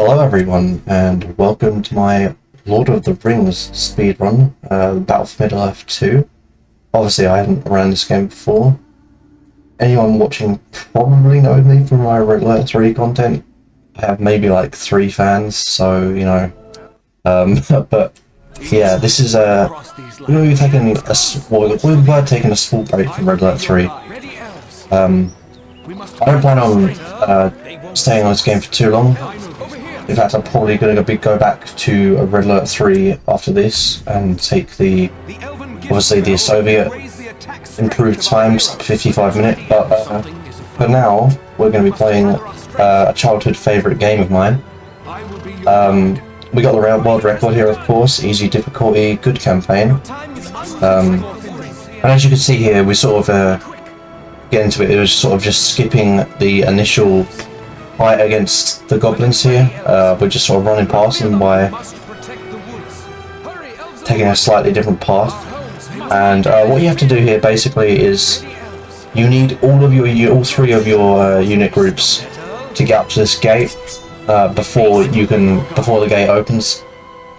Hello everyone, and welcome to my Lord of the Rings speedrun, Battle for Middle-earth 2. Obviously I haven't run this game before. Anyone watching probably knows me from my regular 3 content. I have maybe like 3 fans, so you know. But yeah, this is we'll be taking a small break from Red Alert 3. I don't plan on staying on this game for too long. In fact, I'm probably going to go back to a Red Alert 3 after this and take obviously the Soviet improved times, 55 minutes. But for now, we're going to be playing a childhood favourite game of mine. We got the world record here, of course, easy difficulty, good campaign. And as you can see here, we sort of get into it. It was sort of just skipping the initial fight against the goblins here. We're just sort of running past them by taking a slightly different path. And what you have to do here basically is you need all 3 of your unit groups to get up to this gate before the gate opens.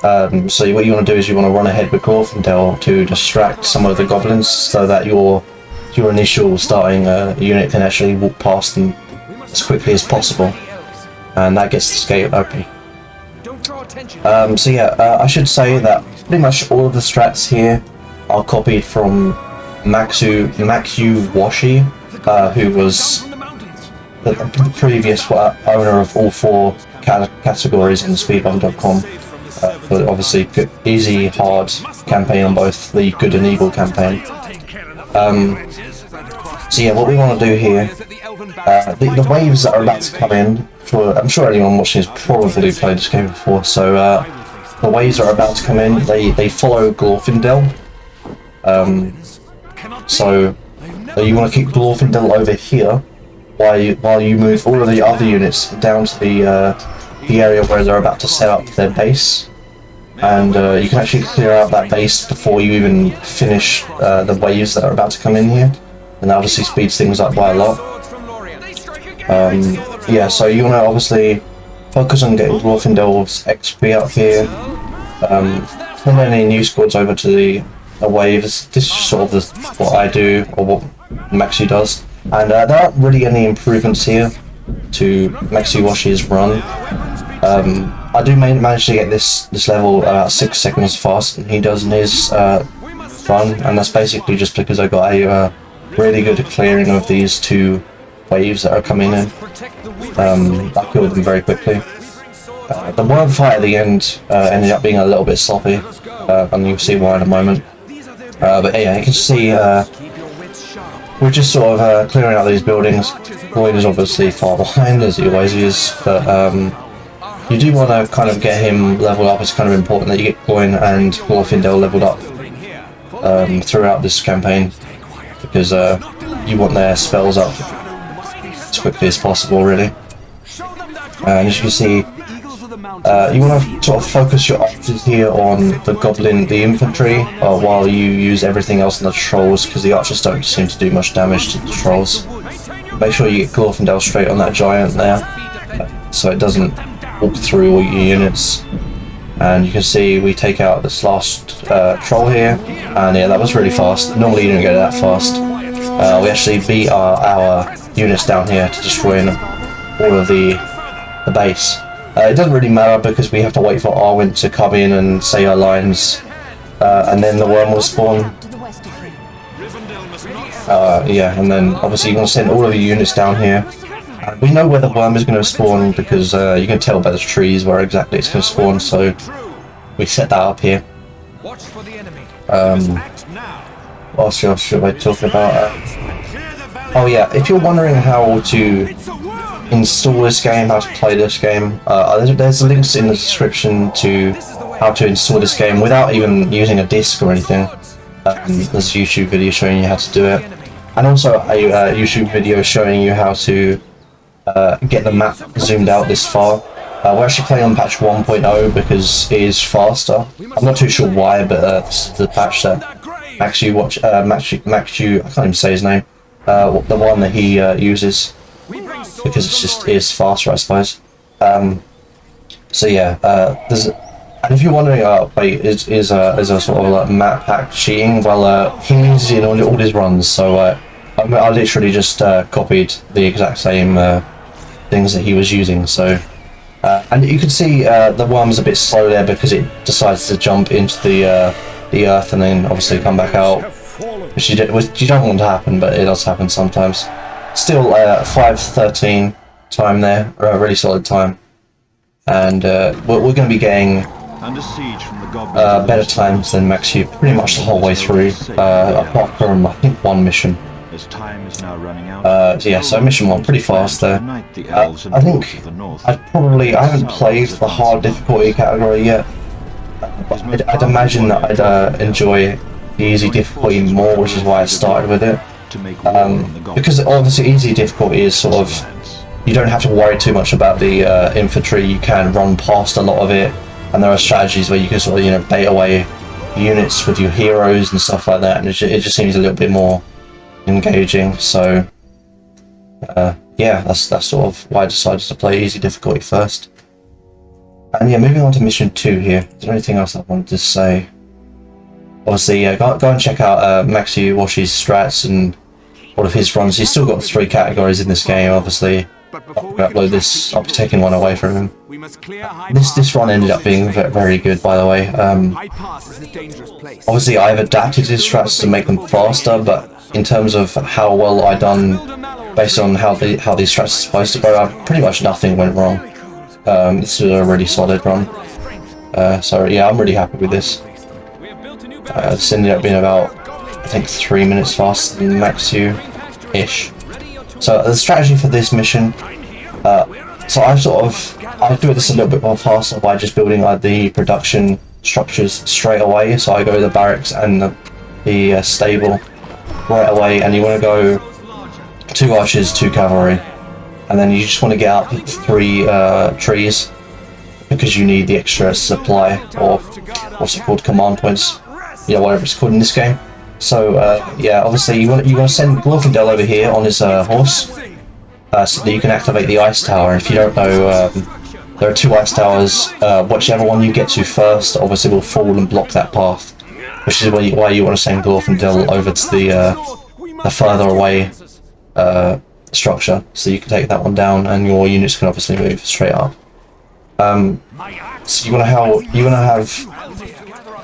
So what you want to do is you want to run ahead with Glorfindel to distract some of the goblins so that your initial starting unit can actually walk past them as quickly as possible, and that gets this gate open. So yeah, I should say that pretty much all of the strats here are copied from MaxuWashi, who was the previous owner of all 4 categories in Speedrun.com. But obviously easy, hard campaign on both the good and evil campaign. So yeah, what we want to do here, the waves that are about to come in, I'm sure anyone watching has probably played this game before, so the waves that are about to come in, they follow Glorfindel. So you want to keep Glorfindel over here while you move all of the other units down to the area where they're about to set up their base. And you can actually clear out that base before you even finish the waves that are about to come in here, and that obviously speeds things up by a lot. Yeah, so you want to obviously focus on getting Glorfindel's XP up here, send any new squads over to the waves. This is sort of what I do, or what Maxu does, and there aren't really any improvements here to MaxuWashi's run. I do manage to get this level about 6 seconds faster than he does in his run, and that's basically just because I got a really good clearing of these 2 waves that are coming in. I killed them very quickly. The world fight at the end ended up being a little bit sloppy, and you'll see why in a moment. But yeah, you can see we're just sort of clearing out these buildings. Lloyd is obviously far behind, as he always is, but you do want to kind of get him leveled up. It's kind of important that you get Gloin and Glorfindel leveled up throughout this campaign, because you want their spells up as quickly as possible, really. And as you can see, you want to sort of focus your archers here on the infantry, while you use everything else on the trolls, because the archers don't seem to do much damage to the trolls. Make sure you get Glorfindel straight on that giant there, so it doesn't walk through all your units. And you can see we take out this last troll here, and yeah, that was really fast. Normally you don't get that fast. We actually beat our units down here to destroying all of the base. It doesn't really matter because we have to wait for Arwen to come in and say our lines, and then the worm will spawn. Yeah, and then obviously you're going to send all of the units down here. We know where the worm is going to spawn because you can tell by the trees where exactly it's going to spawn, so we set that up here. What else should I talk about? Oh yeah, if you're wondering how to install this game, how to play this game, there's links in the description to how to install this game without even using a disc or anything. There's a YouTube video showing you how to do it, and also a YouTube video showing you how to get the map zoomed out this far. We're actually playing on patch 1.0 because it is faster. I'm not too sure why, but this is the patch that Maxu, I can't even say his name, the one that he uses, because it is faster, I suppose. So yeah, there's. And if you're wondering, wait, is a sort of like map hack cheating? Well, he uses it in all his runs, so I literally just copied the exact same things that he was using. So, and you can see the worm's a bit slow there because it decides to jump into the earth and then obviously come back out, which you don't want to happen, but it does happen sometimes. Still, 5:13 time there, a really solid time, and we're going to be getting better times than Maxu pretty much the whole way through, apart from I think one mission. Yeah, so mission 1 pretty fast there. I think I haven't played the hard difficulty category yet, but I'd imagine that I'd enjoy the easy difficulty more, which is why I started with it. Because obviously easy difficulty is sort of, you don't have to worry too much about the infantry, you can run past a lot of it. And there are strategies where you can sort of, you know, bait away units with your heroes and stuff like that, and it just seems a little bit more engaging. So, yeah, that's sort of why I decided to play easy difficulty first. And yeah, moving on to mission 2 here. Is there anything else I wanted to say? Obviously, yeah, go and check out MaxuWashi's strats and all of his runs. He's still got 3 categories in this game, obviously. I'll be taking one away from him. This run ended up being very good, by the way. Obviously, I've adapted his strats to make them faster, but in terms of how well I done, based on how these strats are supposed to go, pretty much nothing went wrong. This is a really solid run. So yeah, I'm really happy with this. This ended up being about, I think, 3 minutes faster than Maxu-ish. So the strategy for this mission, so I do this a little bit more faster by just building like the production structures straight away. So I go to the barracks and the stable right away, and you want to go 2 archers, 2 cavalry, and then you just want to get up 3 trees because you need the extra supply, or what's it called, command points, yeah, whatever it's called in this game. So yeah, obviously you want to send Glorfindel over here on his horse, so that you can activate the ice tower. If you don't know, there are 2 ice towers. Whichever one you get to first, obviously, will fall and block that path, which is why you want to send Glorfindel over to the further away structure, so you can take that one down, and your units can obviously move straight up. So you want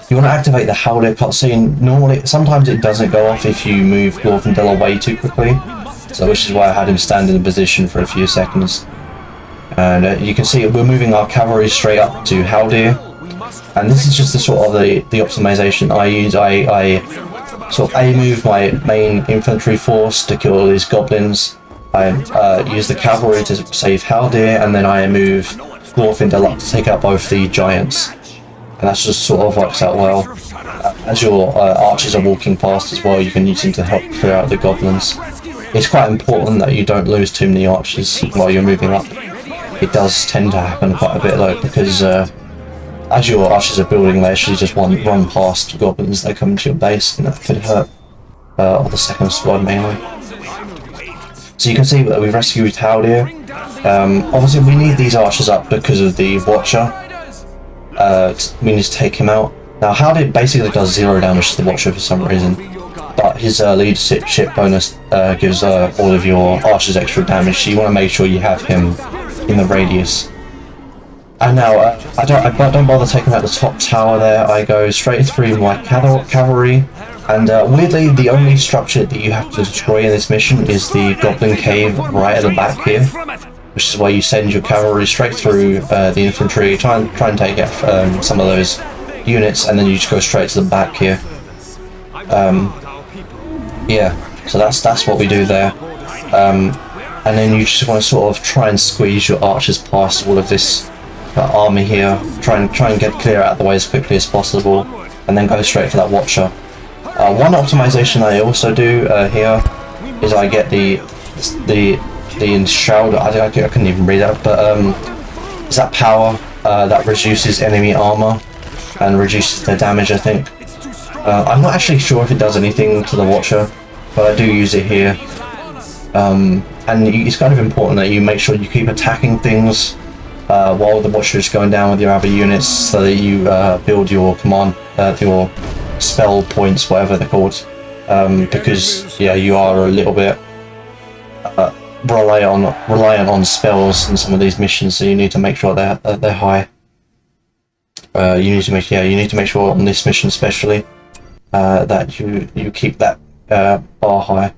to activate the Howler cutscene. Normally, sometimes it doesn't go off if you move Glorfindel away too quickly, so which is why I had him stand in the position for a few seconds. And you can see we're moving our cavalry straight up to Haldir, and this is just the sort of the optimization I use. I sort of move my main infantry force to kill all these goblins. I use the cavalry to save Haldir, and then I move Glorfindel up to take out both the giants. And that's just sort of works out well. As your archers are walking past as well, you can use them to help clear out the goblins. It's quite important that you don't lose too many archers while you're moving up. It does tend to happen quite a bit though, because as your archers are building, they actually just run past goblins. They come into your base, and that could hurt or the second squad mainly. So you can see that we've rescued Haldir. Obviously we need these archers up because of the Watcher. We need to take him out. Now Haldir basically does 0 damage to the Watcher for some reason, but his leadership bonus gives all of your archers extra damage, so you want to make sure you have him in the radius. And now I don't bother taking out the top tower there. I go straight through my cavalry, and weirdly the only structure that you have to destroy in this mission is the Goblin Cave right at the back here, which is why you send your cavalry straight through the infantry, try and take out some of those units, and then you just go straight to the back here. Yeah, so that's what we do there. And then you just want to sort of try and squeeze your archers past all of this army here, try and get clear out of the way as quickly as possible, and then go straight for that Watcher. One optimization I also do here is I get the Enshroud. I couldn't even read that, but is that power that reduces enemy armor and reduces their damage, I think. I'm not actually sure if it does anything to the Watcher, but I do use it here. And it's kind of important that you make sure you keep attacking things while the watcher is going down with your other units, so that you build your command, your spell points, whatever they're called. Because yeah, you are a little bit reliant on spells in some of these missions, so you need to make sure they're high. You need to make sure on this mission especially that you keep that bar high.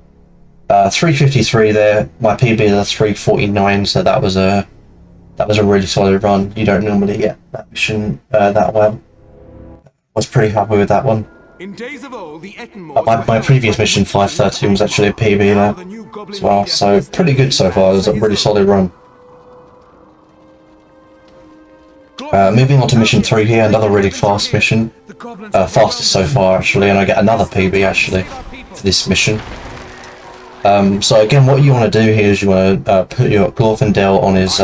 353 there. My PB is 349, so that was a really solid run. You don't normally get that mission that well. Was pretty happy with that one. In days of old, the my previous mission 513 was actually a PB there as well, so pretty good so far. It was a really solid run. Moving on to mission 3 here, another really fast mission. Fastest so far actually, and I get another PB actually for this mission. So again, what you want to do here is you want to put your Glorfindel on his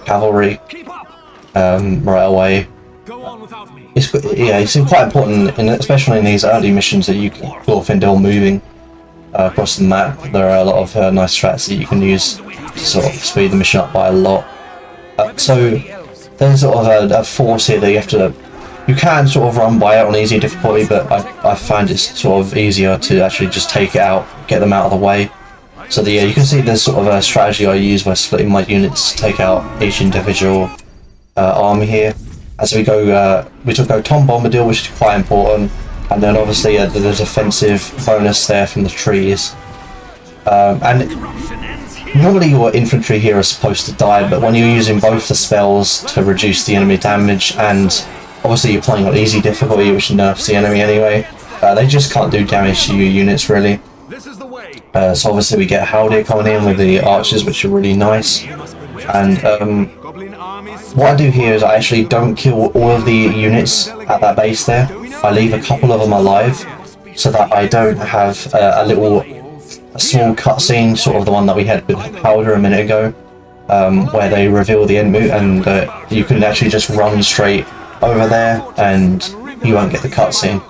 cavalry right away. It's quite important, especially in these early missions, that you keep Glorfindel moving across the map. There are a lot of nice strats that you can use to sort of speed the mission up by a lot. So there's sort of a force here that you have to. You can sort of run by it on easy difficulty, but I find it's sort of easier to actually just take it out, get them out of the way. So yeah, you can see there's sort of a strategy I use by splitting my units to take out each individual army here. As we go, we took out Tom Bombadil, which is quite important, and then obviously the defensive bonus there from the trees. And normally your infantry here are supposed to die, but when you're using both the spells to reduce the enemy damage, and obviously you're playing on easy difficulty, which nerfs the enemy anyway, they just can't do damage to your units really. So obviously we get Haldir coming in with the archers, which are really nice. And what I do here is I actually don't kill all of the units at that base there. I leave a couple of them alive, so that I don't have a small cutscene, sort of the one that we had with Haldir a minute ago, where they reveal the end move, and you can actually just run straight over there and you won't get the cutscene.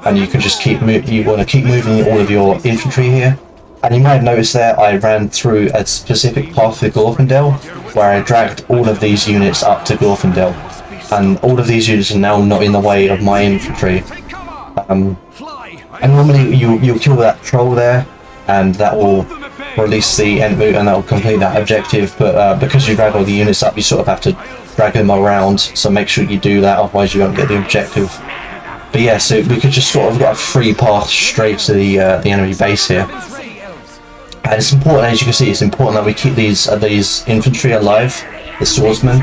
And you can just you want to keep moving all of your infantry here. And you might have noticed there I ran through a specific path with Glorfindel, where I dragged all of these units up to Glorfindel. And all of these units are now not in the way of my infantry. And normally you'll kill that troll there, and that will release the end move, and that will complete that objective. But because you drag all the units up, you sort of have to drag them around, so make sure you do that, otherwise you won't get the objective. But yeah, so we could just sort of got a free path straight to the enemy base here. And it's important, as you can see, it's important that we keep these infantry alive, the swordsmen,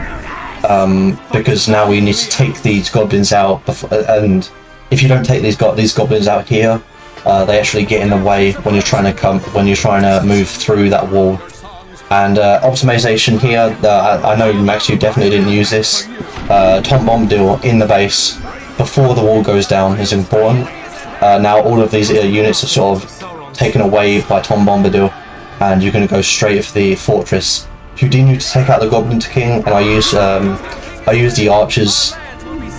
because now we need to take these goblins out. And if you don't take these goblins out here, they actually get in the way when you're trying to move through that wall. And optimization here, I know Maxu definitely didn't use this. Tom Bombadil in the base before the wall goes down is important. Now all of these units are sort of taken away by Tom Bombadil, and you're going to go straight for the fortress. Continue to take out the Goblin King, and I use the archers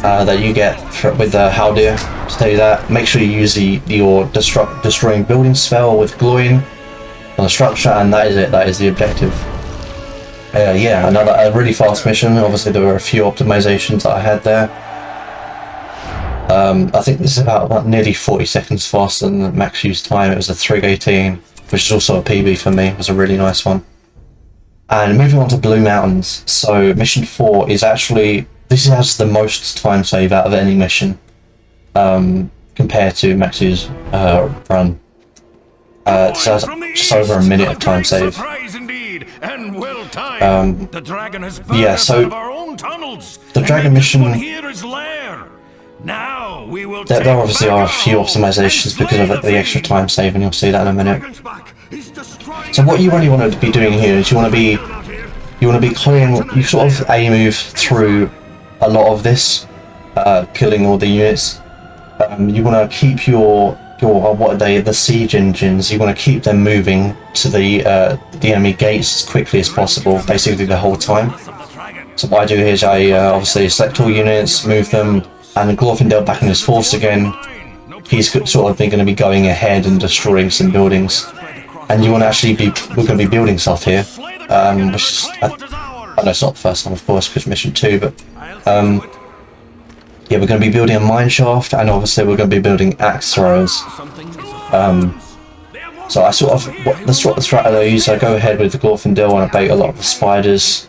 that you get with the Haldir to do that. Make sure you use your destroying building spell with Gloin on the structure, and that is it. That is the objective. Yeah, a really fast mission. Obviously there were a few optimizations that I had there. I think this is about nearly 40 seconds faster than Maxu's time. It was a 3:18, which is also a PB for me. It was a really nice one. And moving on to Blue Mountains. So mission 4 is actually, this has the most time save out of any mission compared to Maxu's run. It has just over a minute of time save. Yeah, so the dragon mission, there obviously are a few optimizations because of the extra time save, and you'll see that in a minute. So what you really want to be doing here is you want to be clearing, you sort of move through a lot of this, killing all the units. You want to keep the siege engines, you want to keep them moving to the enemy gates as quickly as possible, basically the whole time. So what I do here is I obviously select all units, move them, and Glorfindel back in his force again. He's sort of going to be going ahead and destroying some buildings. And you want to actually we're going to be building stuff here, which I know it's not the first time, of course, because mission 2, but yeah, we're going to be building a mine shaft, and obviously we're going to be building axe throwers. So I sort of, the strategy I use, I go ahead with the Glorfindel and I bait a lot of the spiders.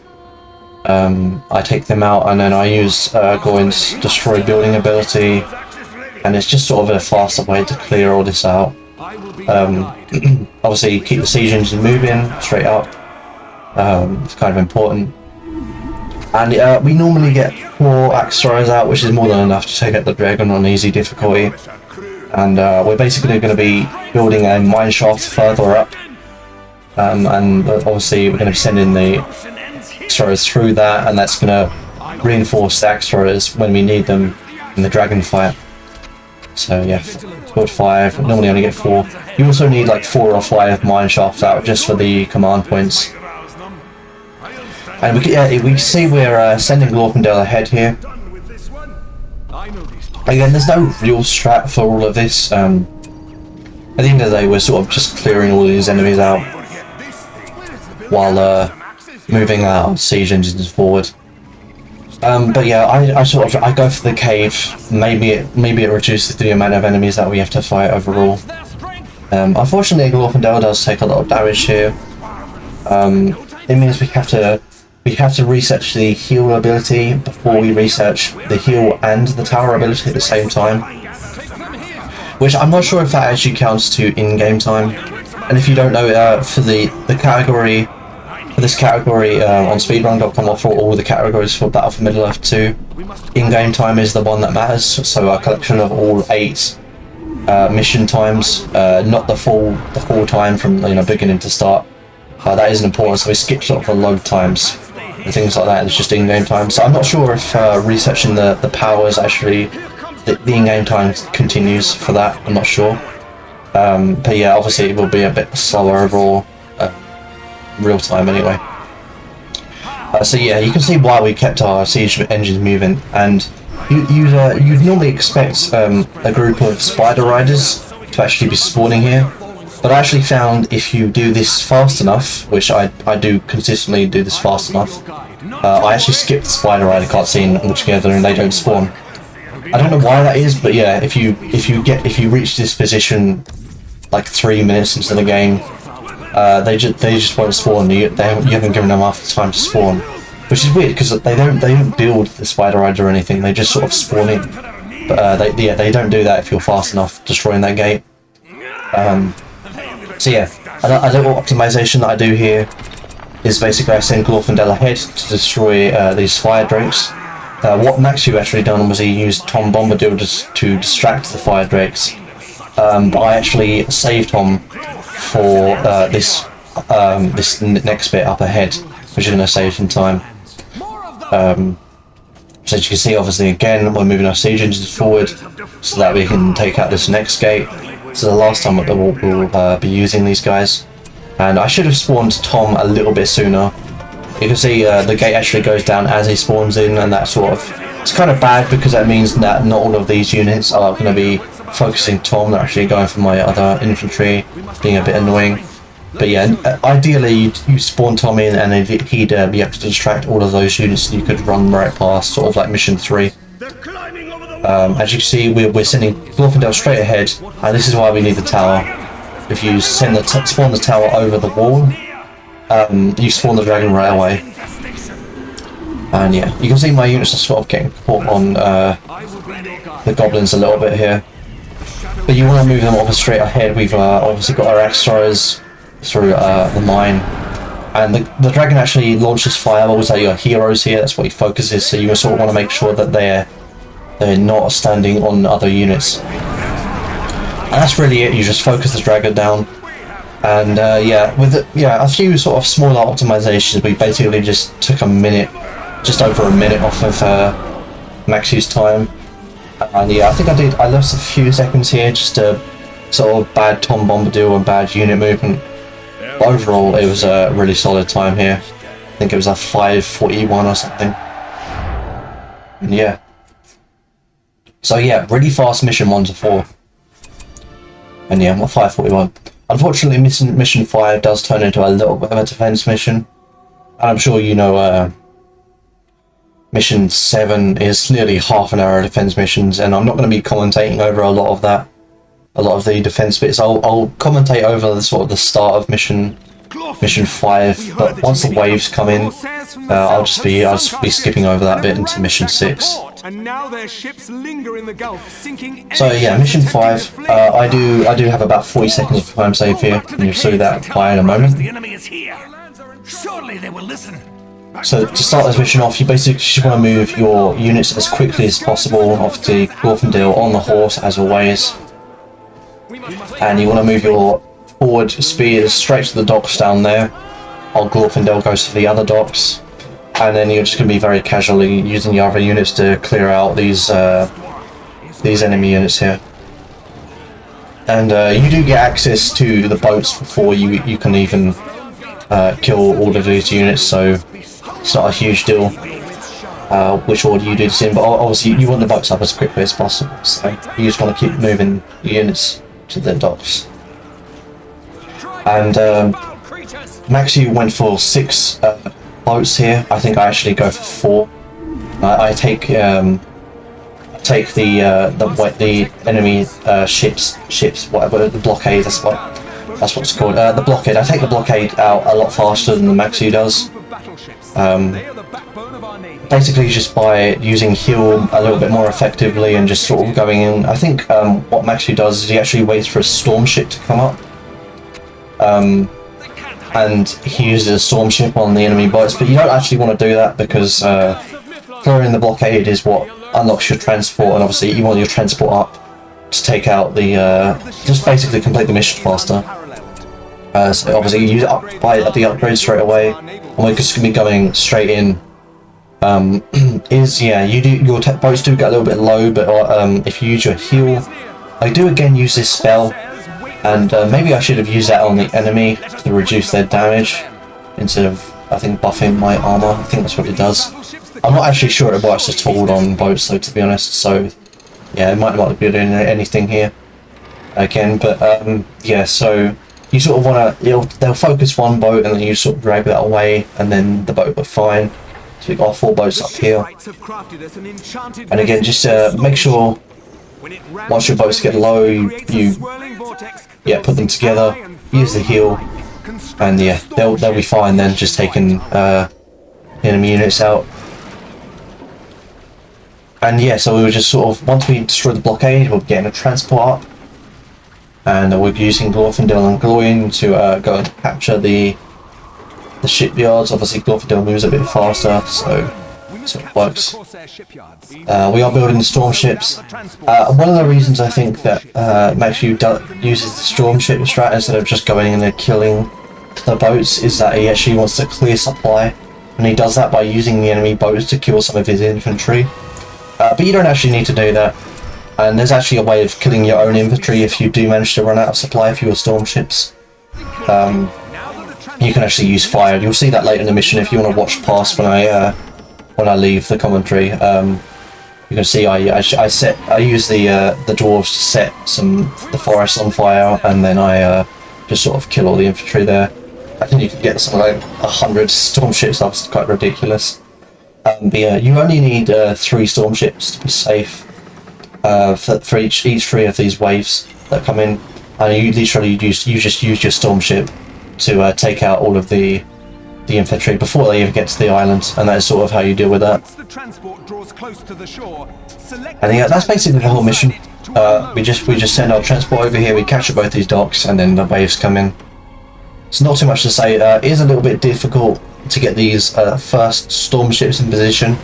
I take them out, and then I use Goin's destroy building ability, and it's just sort of a faster way to clear all this out. Obviously keep the siege engine moving straight up, it's kind of important. And we normally get 4 axe throwers out, which is more than enough to take out the dragon on easy difficulty. And we're basically going to be building a mine shaft further up, and obviously we're going to be sending the axe throwers through that, and that's going to reinforce the axe throwers when we need them in the dragon fight. So yeah, build 5, normally only get 4. You also need like 4 or 5 mine shafts out just for the command points. And we can see we're sending Glorfindel ahead here. Again, there's no real strat for all of this. At the end of the day, we're sort of just clearing all these enemies out while moving our siege engines forward. But yeah, I go for the cave. Maybe it reduces the amount of enemies that we have to fight overall. Unfortunately, Glorfindel does take a lot of damage here. It means we have to research the heal ability before we research the heal and the tower ability at the same time, which I'm not sure if that actually counts to in-game time. And if you don't know, for this category on speedrun.com, for all the categories for Battle for Middle-earth 2, in-game time is the one that matters. So a collection of all 8 mission times, not the full time from beginning to start. That isn't important, so we skip sort of the load times and things like that. It's just in-game time. So I'm not sure if researching the powers actually, the in-game time continues for that. I'm not sure. But yeah, obviously it will be a bit slower overall, real time anyway. So yeah, you can see why we kept our siege engines moving, and you'd normally expect a group of spider riders to actually be spawning here. But I actually found if you do this fast enough, which I do consistently do this fast enough, I actually skip the spider rider cutscene altogether and they don't spawn. I don't know why that is, but yeah, if you reach this position like 3 minutes into the game, they just won't spawn. You haven't given them enough time to spawn, which is weird because they don't build the spider rider or anything. They just sort of spawn in. But they don't do that if you're fast enough destroying that gate. So yeah, a little optimization that I do here is basically I send Glorfindel ahead to destroy these fire drakes. What Maxu actually done was he used Tom Bombadil to distract the fire drakes, but I actually saved Tom for this next bit up ahead, which is going to save some time. So as you can see, obviously again we're moving our siege engines forward so that we can take out this next gate. So the last time that we'll be using these guys, and I should have spawned Tom a little bit sooner. You can see the gate actually goes down as he spawns in, and that sort of, it's kind of bad because that means that not all of these units are going to be focusing Tom. They're actually going for my other infantry, being a bit annoying. But yeah, ideally you spawn Tom in and he'd be able to distract all of those units and you could run right past, sort of like mission 3. As you can see, we're sending Glorfindel straight ahead, and this is why we need the tower. If you spawn the tower over the wall, you spawn the dragon right away. And yeah, you can see my units are sort of getting caught on the goblins a little bit here. But you want to move them off straight ahead. We've obviously got our axe throwers through the mine. And the dragon actually launches fireballs at your heroes here. That's what he focuses, so you sort of want to make sure that they're not standing on other units. And that's really it. You just focus the dragon down. And yeah, with a few sort of smaller optimizations, we basically just took just over a minute off of Maxu's time. And yeah, I think I lost a few seconds here just to sort of bad Tom Bombadil and bad unit movement. But overall, it was a really solid time here. I think it was a 5:41 or something. And yeah. So yeah, really fast mission 1 to 4. And yeah, I'm at 5:41. Unfortunately, mission 5 does turn into a little bit of a defense mission. I'm sure you know mission 7 is nearly half an hour of defense missions, and I'm not going to be commentating over a lot of that, a lot of the defense bits. I'll commentate over the sort of the start of mission 5, but once the waves come in, I'll just be skipping over that bit into mission 6. So yeah, mission 5. I do have about 40 seconds of time save here, and you'll see that apply in a moment. So to start this mission off, you basically just want to move your units as quickly as possible off the Glorfindel on the horse, as always. And you want to move your forward speed straight to the docks down there, while Glorfindel goes to the other docks. And then you're just going to be very casually using your other units to clear out these enemy units here. And you do get access to the boats before you can even kill all of these units, so it's not a huge deal which order you do this in, but obviously you want the boats up as quickly as possible, so you just want to keep moving the units to the docks. And Maxu went for 6 boats here. I think I actually go for 4. I take the enemy ships, whatever, the blockade. That's what it's called. The blockade. I take the blockade out a lot faster than the Maxu does. Basically just by using heal a little bit more effectively and just sort of going in. I think what Maxu does is he actually waits for a storm ship to come up. And he uses a storm ship on the enemy boats, but you don't actually want to do that because clearing the blockade is what unlocks your transport, and obviously you want your transport up to take out the just basically complete the mission faster. So obviously you buy the upgrade straight away, and we're just going to be going straight in. Your boats do get a little bit low, but if you use your heal, I do again use this spell. And maybe I should have used that on the enemy to reduce their damage instead of, I think, buffing my armor. I think that's what it does. I'm not actually sure it works at all on boats though, to be honest, so yeah, it might not be doing anything here again, but yeah, so you sort of want to, they'll focus one boat and then you sort of drag that away and then the boat will fine. So we've got 4 boats up here. And again, just make sure once your boats get low, you put them together, use the heal, and yeah, they'll be fine then, just taking enemy units out. And yeah, so we were just sort of, once we destroy the blockade, we're getting a transport up, and we're using Glorfindel and Gloin to go and capture the shipyards. Obviously Glorfindel moves a bit faster, so it works. We are building the storm ships. One of the reasons I think that Maxu uses the storm ship strat instead of just going in and killing the boats is that he actually wants to clear supply, and he does that by using the enemy boats to kill some of his infantry. But you don't actually need to do that, and there's actually a way of killing your own infantry if you do manage to run out of supply for your storm ships. You can actually use fire. You'll see that later in the mission if you want to watch past when I leave the commentary. You can see I use the dwarves to set the forest on fire, and then I just sort of kill all the infantry there. I think you can get something like 100 storm ships. That's quite ridiculous. But yeah, you only need 3 storm ships to be safe for each 3 of these waves that come in, and you literally just use your storm ship to take out all of the infantry before they even get to the island, and that is sort of how you deal with that. And yeah, that's basically the whole mission. We just send our transport over here, we capture both these docks, and then the waves come in. It's not too much to say. It is a little bit difficult to get these first storm ships in position.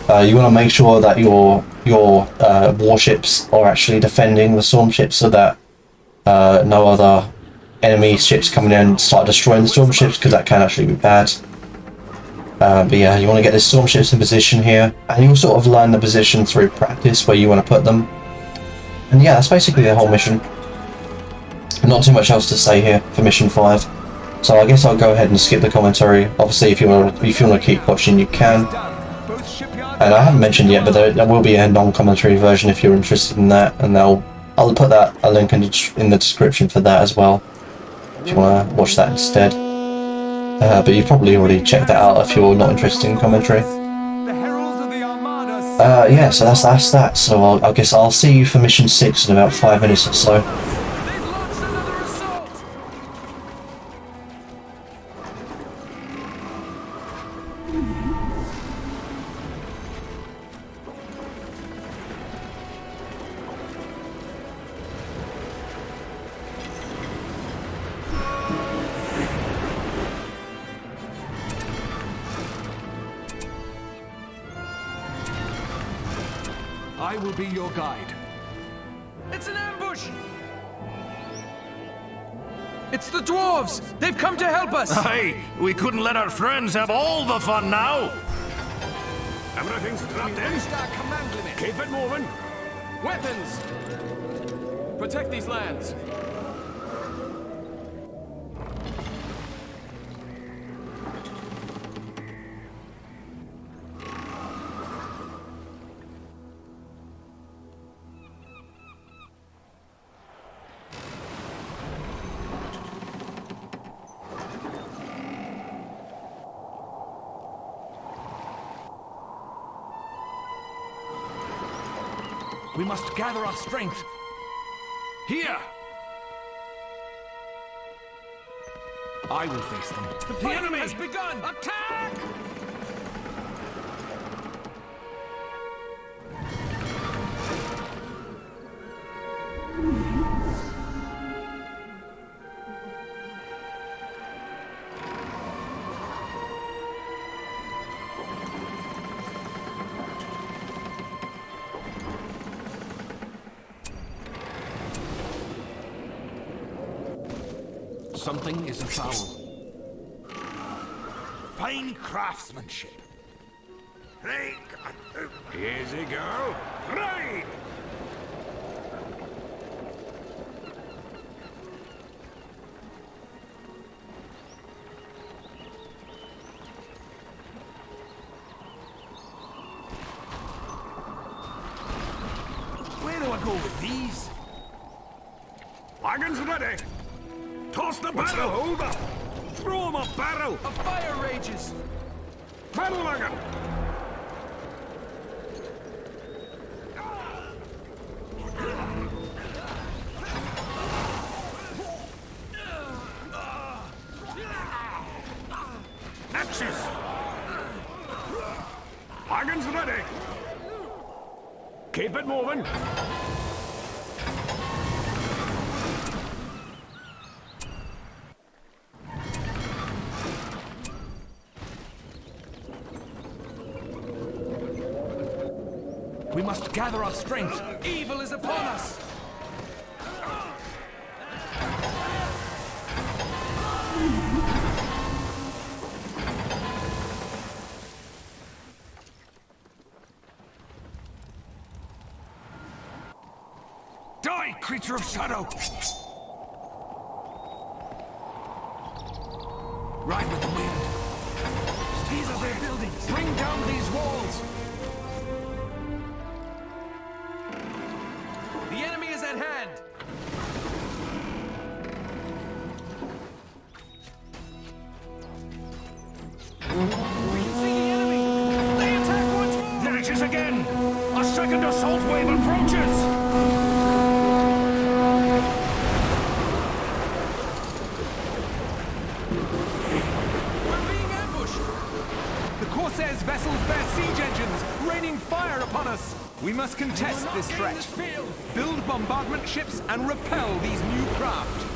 You want to make sure that your warships are actually defending the storm ships, so that no other enemy ships coming in and start destroying the storm ships, because that can actually be bad. But yeah, you want to get the storm ships in position here, and you'll sort of learn the position through practice where you want to put them. And yeah, that's basically the whole mission. Not too much else to say here for mission 5. So I guess I'll go ahead and skip the commentary. Obviously, if you want to keep watching, you can. And I haven't mentioned yet, but there will be a non-commentary version if you're interested in that, and I'll put a link in the description for that as well, if you want to watch that instead. But you've probably already checked that out if you're not interested in commentary. Yeah, so that's that. So I guess I'll see you for mission 6 in about 5 minutes or so. I will be your guide. It's an ambush! It's the dwarves! They've come to help us! Hey, we couldn't let our friends have all the fun now! Everything's strapped in. Command limit. Keep it moving. Weapons! Protect these lands. We must gather our strength. Here! I will face them. The enemy has begun! Attack! Something is afoul. Fine craftsmanship. Hey, easy girl. Right! Where do I go with these? Wagons ready. Toss the barrel. Hold up. Throw him a barrel. A fire rages! Battle wagon. Axes. Wagons ready. Keep it moving. We must gather our strength. Evil is upon us. Die, creature of shadow. Ride with the wind. These are their buildings. Bring down these walls. The enemy is at hand. We can see the enemy. They attack once more. There it is again. A second assault wave approaches. We're being ambushed. The Corsairs' vessels bear siege engines, raining fire upon us. We must contest this stretch. Build bombardment ships and repel these new craft.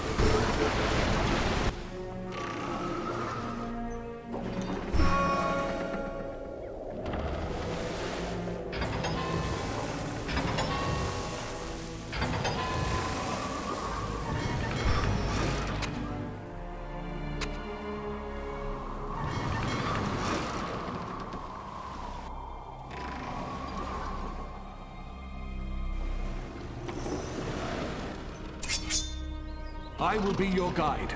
I will be your guide.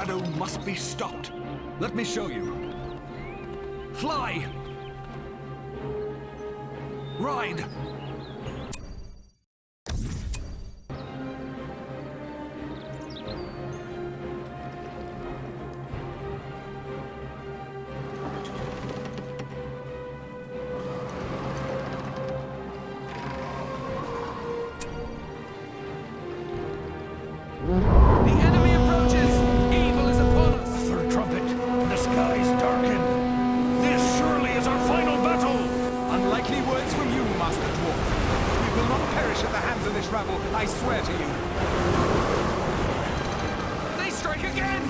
shadow must be stopped. Let me show you. Fly! Ride! The enemy approaches! Evil is upon us! The third trumpet, and the skies darken. This surely is our final battle! Unlikely words from you, Master Dwarf. We will not perish at the hands of this rabble, I swear to you. They strike again!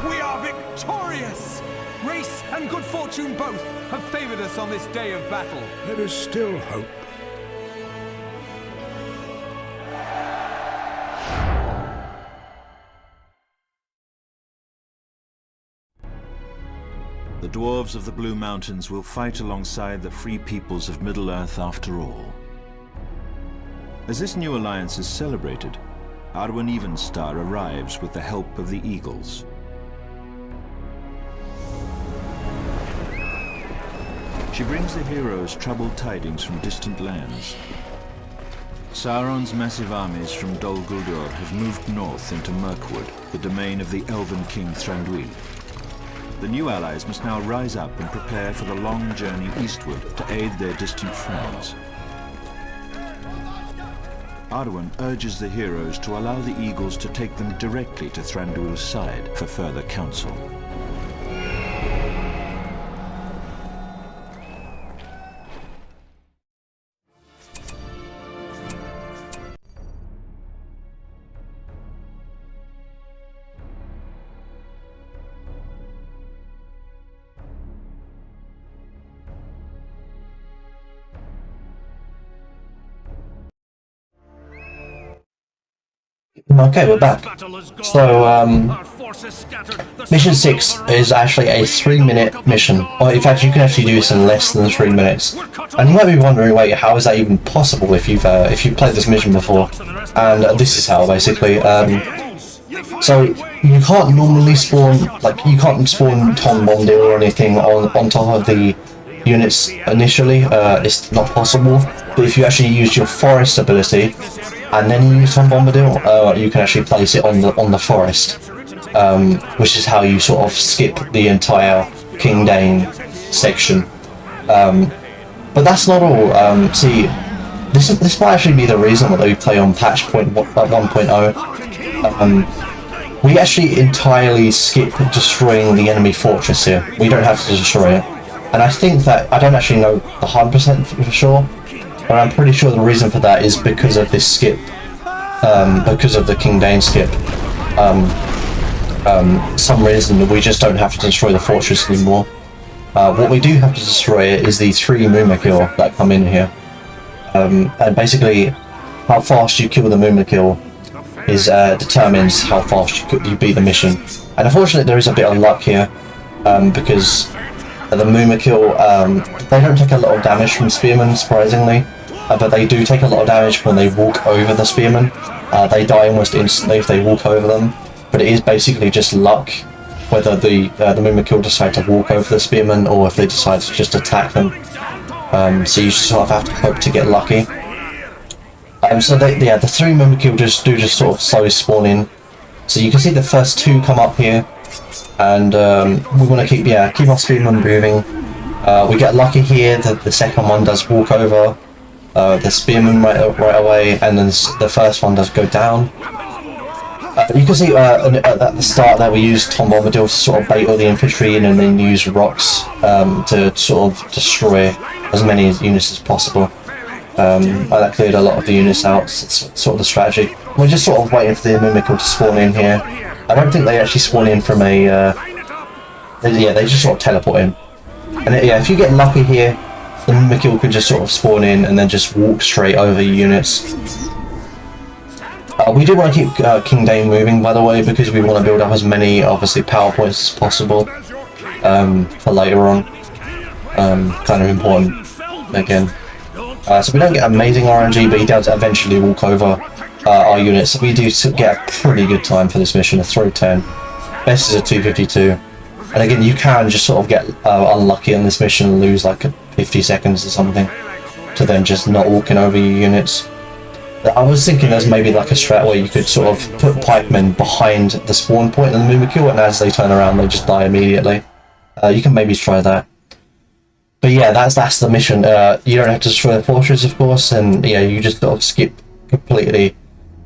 We are victorious! Grace and good fortune both have favored us on this day of battle. There is still hope. The dwarves of the Blue Mountains will fight alongside the free peoples of Middle-earth after all. As this new alliance is celebrated, Arwen Evenstar arrives with the help of the Eagles. She brings the heroes troubled tidings from distant lands. Sauron's massive armies from Dol Guldur have moved north into Mirkwood, the domain of the Elven King Thranduil. The new allies must now rise up and prepare for the long journey eastward to aid their distant friends. Arwen urges the heroes to allow the Eagles to take them directly to Thranduil's side for further counsel. Okay, we're back. So, Mission 6 is actually a 3-minute mission. Or in fact, you can actually do this in less than 3 minutes. And you might be wondering, wait, how is that even possible if you've played this mission before? And this is how, basically. So, you can't normally spawn, like, you can't spawn Tom Bombadil or anything on top of the units initially. It's not possible. But if you actually use your forest ability, and then you use Tom Bombadil, you can actually place it on the forest, which is how you sort of skip the entire King Dane section. But that's not all. See, this might actually be the reason that we play on patch 1.0. We actually entirely skip destroying the enemy fortress here. We don't have to destroy it, and I think that I don't actually know 100% for sure. But I'm pretty sure the reason for that is because of this skip, because of the King Dane skip. Some reason we just don't have to destroy the fortress anymore. What we do have to destroy is the 3 Mumakil that come in here. And basically, how fast you kill the Mumakil is determines how fast you beat the mission. And unfortunately, there is a bit of luck here, because the Mumakil, they don't take a lot of damage from spearmen, surprisingly, but they do take a lot of damage when they walk over the spearmen. They die almost instantly if they walk over them, but it is basically just luck whether the Mumakil decide to walk over the spearmen or if they decide to just attack them. So you sort of have to hope to get lucky. So the 3 Mumakil just sort of slowly spawn in. So you can see the first 2 come up here. And we want to keep our speedrun moving. We get lucky here that the second one does walk over the spearman right away, and then the first one does go down. You can see at the start that we use Tom Bombadil to sort of bait all the infantry in, and then use rocks to sort of destroy as many units as possible. That cleared a lot of the units out. It's sort of the strategy. We're just sort of waiting for the Mumakil to spawn in here. I don't think they actually spawn in from a... they just sort of teleport in. And if you get lucky here, the Mumakil could just sort of spawn in and then just walk straight over units. We do want to keep King Dane moving, by the way, because we want to build up as many, obviously, power points as possible for later on. Kind of important. again. So we don't get amazing RNG, but he does eventually walk over our units. So we do get a pretty good time for this mission, a 3:10. Best is a 2:52. And again, you can just sort of get unlucky on this mission and lose like 50 seconds or something to then just not walking over your units. I was thinking there's maybe like a strat where you could sort of put pikemen behind the spawn point in the Mimikyu, and as they turn around they just die immediately. You can maybe try that. But yeah, that's the mission. You don't have to destroy the fortress, of course, and yeah, you just sort of skip completely.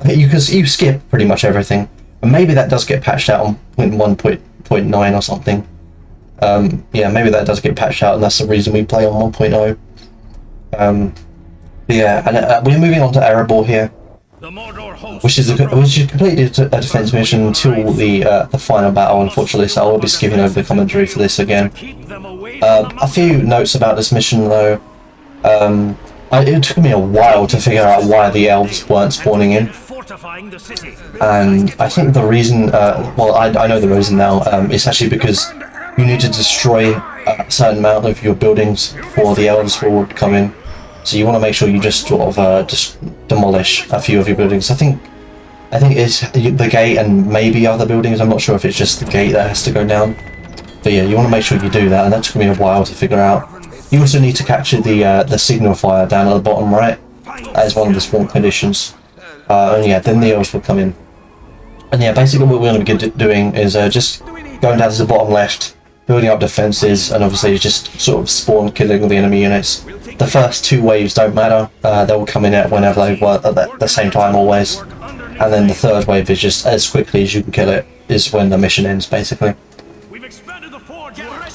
You skip pretty much everything, and maybe that does get patched out on 1.9 or something. Yeah, maybe that does get patched out, and that's the reason we play on 1.0. Yeah, and we're moving on to Erebor here, which is completely a defense mission until the final battle, unfortunately. So I will be skipping over the commentary for this again. A few notes about this mission though. It took me a while to figure out why the elves weren't spawning in, and I think the reason, well, I know the reason now. It's actually because you need to destroy a certain amount of your buildings before the elves will come in. So you want to make sure you just sort of just demolish a few of your buildings. I think it's the gate and maybe other buildings. I'm not sure if it's just the gate that has to go down. But yeah, you want to make sure you do that, and that took me a while to figure out. You also need to capture the signal fire down at the bottom right as one of the spawn conditions. And yeah, then the elves will come in. And yeah, basically what we're going to be doing is just going down to the bottom left, building up defenses, and obviously just sort of spawn killing the enemy units. The first two waves don't matter, they will come in at whenever they work at the same time always. And then the third wave is just as quickly as you can kill it, is when the mission ends basically.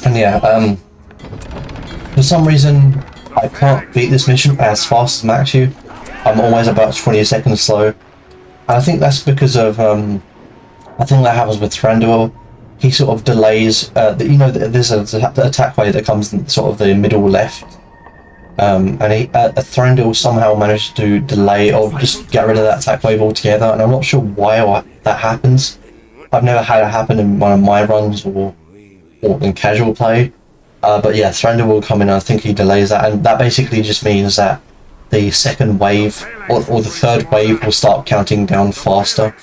And yeah, for some reason I can't beat this mission as fast as Maxu. I'm always about 20 seconds slow. And I think that's because of, I think that happens with Thranduil. He sort of delays, you know, there's an attack wave that comes in sort of the middle left. And Thranduil somehow managed to delay or just get rid of that attack wave altogether, and I'm not sure why that happens. I've never had it happen in one of my runs or in casual play. But yeah, Thranduil will come in, and I think he delays that, and that basically just means that the second wave or the third wave will start counting down faster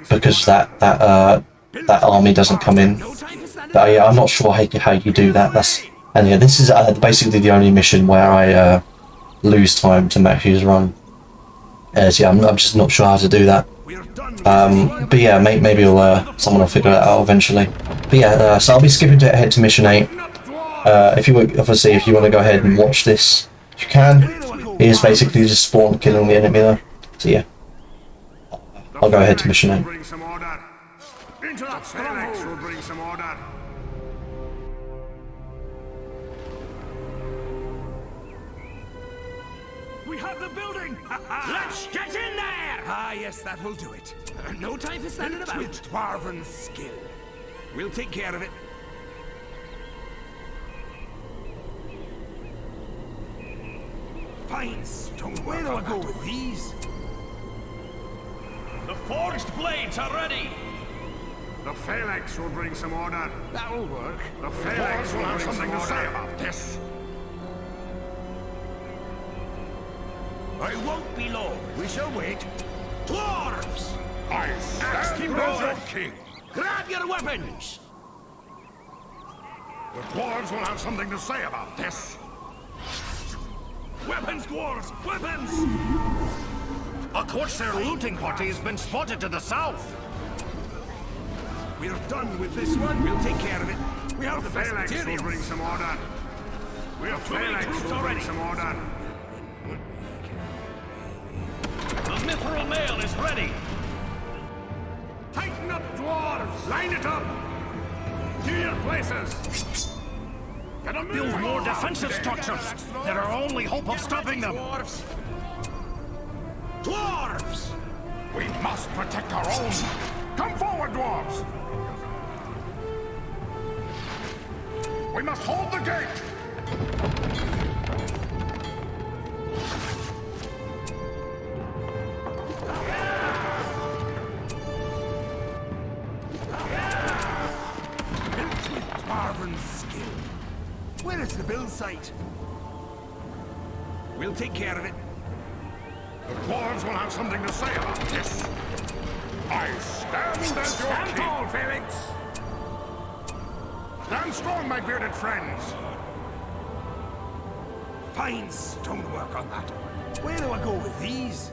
because that army doesn't come in. But yeah, I'm not sure how you do that. And yeah, this is basically the only mission where I lose time to Maxu's run. So yeah, I'm just not sure how to do that. But yeah, maybe someone will figure it out eventually. But yeah, so I'll be skipping ahead to mission 8. If you want to go ahead and watch this, you can. It is basically just spawn killing the enemy there. So yeah, I'll go ahead to mission 8. We have the building! Let's get in there! Ah, yes, that will do it. No time for standing about. With dwarven skill. We'll take care of it. Fine stone. Where do I go with these? The forged blades are ready! The phalanx will bring some order. That'll work. The phalanx will have something to say about this. I won't be long. We shall wait. Dwarves! I stand as your king. Grab your weapons! The dwarves will have something to say about this. Weapons, dwarves! Weapons! A Corsair looting party has been spotted to the south. We're done with this one. We'll take care of it. We have The the best phalanx will materials. bring some order. The phalanx will bring some order. The mithril mail is ready. Tighten up, dwarves! Line it up! To your places! Get a Build more defensive structures. They're our only hope of stopping them. Dwarves! Dwarves! We must protect our own! Come forward, dwarves! We must hold the gate! Dwarven skill. Where is the build site? We'll take care of it. The dwarves will have something to say about this. I stand as your Stand king. tall, Felix! Stand strong, my bearded friends. Fine stonework on that. Where do I go with these?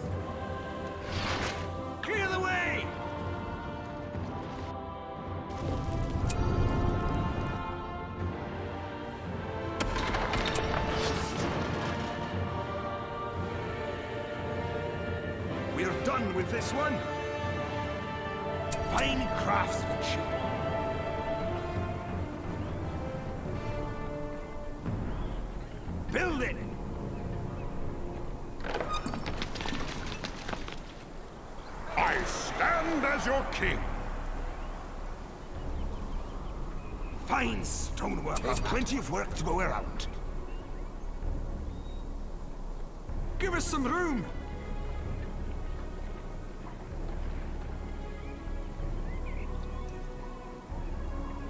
Clear the way! We're done with this one. Fine craftsmanship. Build it! I stand as your king. Fine stonework. There's plenty of work to go around. Give us some room!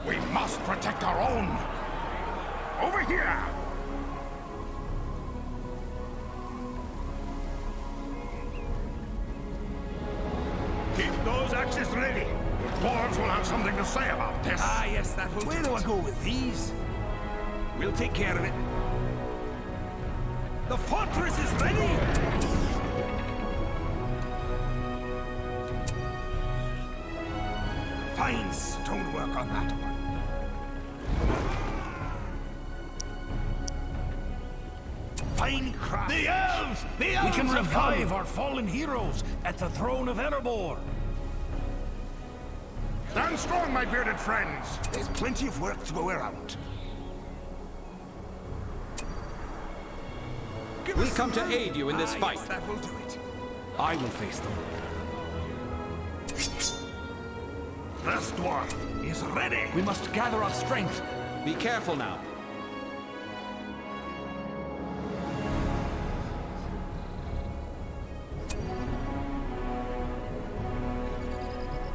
We must protect our own. Over here! Keep those axes ready! The dwarves will have something to say about this. Ah, yes, that will. Where do I go with these? We'll take care of it. The fortress is ready! Fine stonework on that one. Fine craft. The elves! The elves! We can revive our fallen heroes at the throne of Erebor. Stand strong, my bearded friends. There's plenty of work to go around. We come to aid you in this fight. Yes, that will do it. I will face them. This dwarf Is ready. We must gather our strength. Be careful now.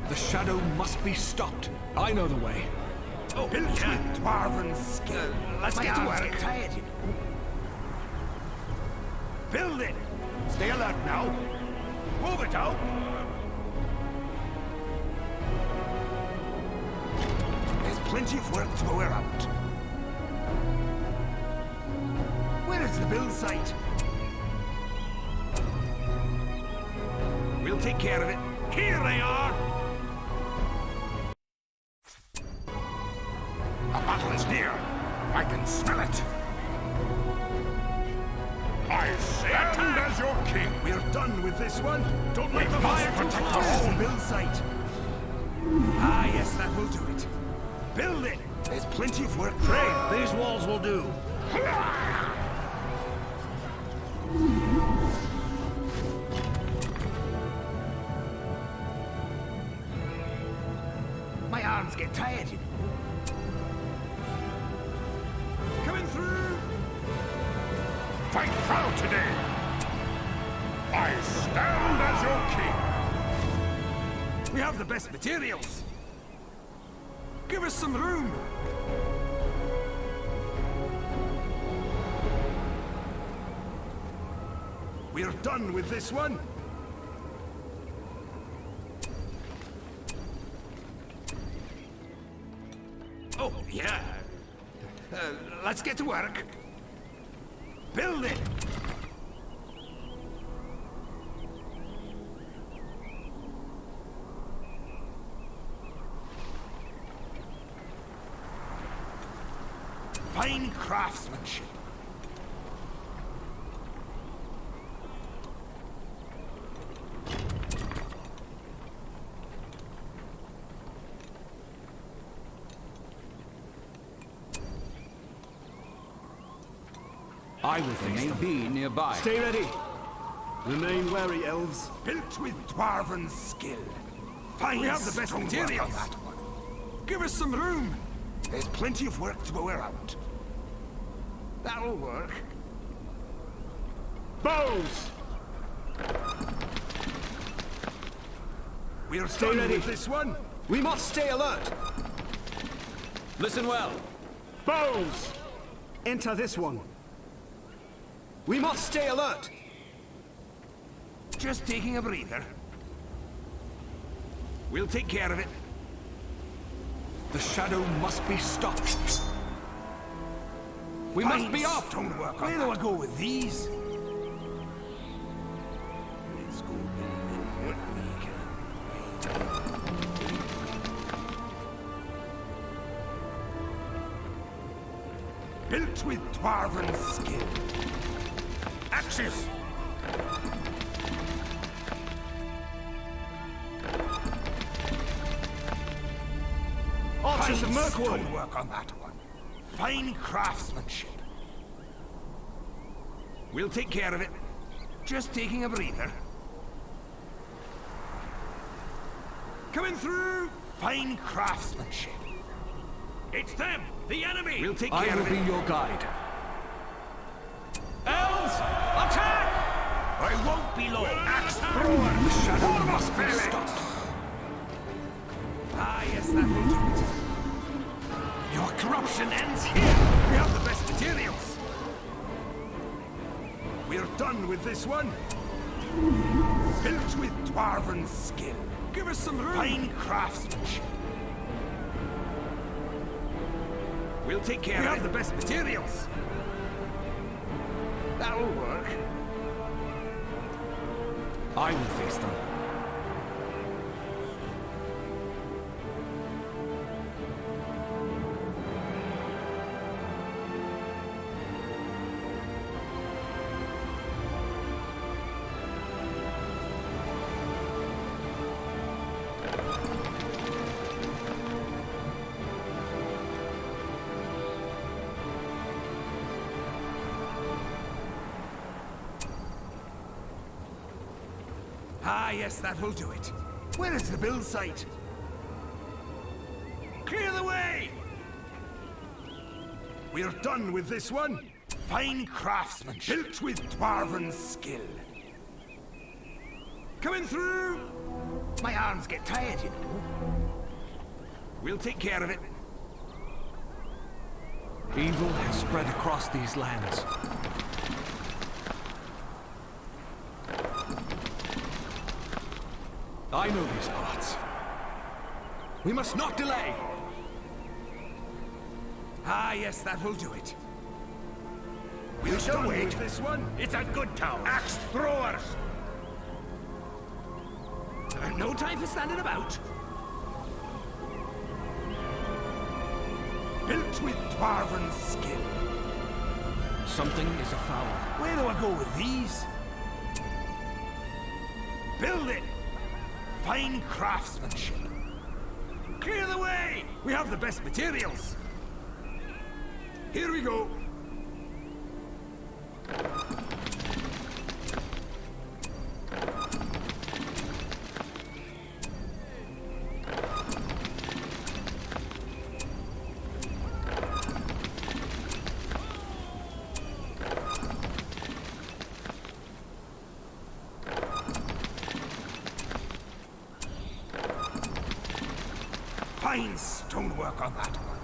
The shadow must be stopped. I know the way. Oh, built with dwarven skill. Let's get to work. Tired, you know. Build it. Stay alert now. Move it out. There's plenty of work to go around. Where is the build site? We'll take care of it. Here they are. A battle is near. I can smell it. I stand as your king. We're done with this one. Don't let the must fire protect our our own. build site. Ah, yes, that will do it. Build it. There's plenty of work. Great, these walls will do. My arms get tired, you know. Coming through. Fight proud today. I stand as your king. We have the best materials. Give us some room. We're done with this one. Oh, yeah. Let's get to work. Build it. Fine craftsmanship. I will face May them. be nearby. Stay ready. Remain wary, elves. Built with dwarven skill. Fine. We have the best materials. On that one. Give us some room. There's plenty of work to go around. That'll work. Bows! We're Stay done ready. with this one. We must stay alert. Listen well. Bows! Enter this one. We must stay alert. Just taking a breather. We'll take care of it. The shadow must be stopped. We must be off. Don't work on. Where do I go with these? Let's go build what we can. Built with dwarven skill. Axes. Archers of Mirkwood. Don't work on that one. Fine craftsmanship. We'll take care of it. Just taking a breather. Coming through. Fine craftsmanship. It's them! The enemy! We'll take care of it. I will be your guide. Elves! Attack! I won't be long. Axe thrower! The shadow must be stopped. Ah, yes, that will do it. Your corruption ends here. We have the best materials. We're done with this one. Built with dwarven skill. Give us some room. Fine craftsmanship. We'll take care of it. We have the best materials. That'll work. I will face them. Ah, yes, that will do it. Where is the build site? Clear the way! We're done with this one. Fine craftsmanship. Built with dwarven skill. Coming through! My arms get tired, you know. We'll take care of it. Evil has spread across these lands. I know these parts. We must not delay. Ah, yes, that will do it. We shall wait. This one. It's a good town. Axe throwers. No time for standing about. Built with dwarven skill. Something is afoul. Where do I go with these? Build it. Fine craftsmanship. Clear the way! We have the best materials. Here we go. Fine stonework on that one.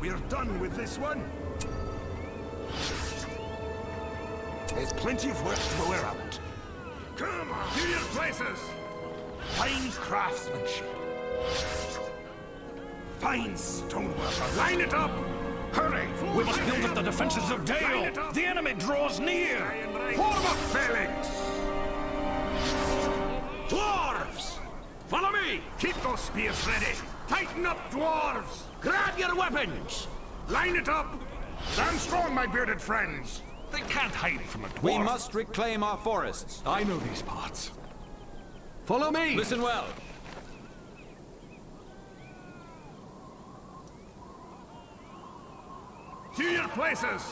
We're done with this one. There's plenty of work to go around. Come on, to your places! Fine craftsmanship. Fine stonework. Line it up! Hurry! We must build up the defenses of Dale! The enemy draws near! Form up, Felix! Dwarves! Follow me! Keep those spears ready! Tighten up, dwarves! Grab your weapons! Line it up! Stand strong, my bearded friends! They can't hide from a dwarf. We must reclaim our forests. I know these parts. Follow me! Listen well. To your places!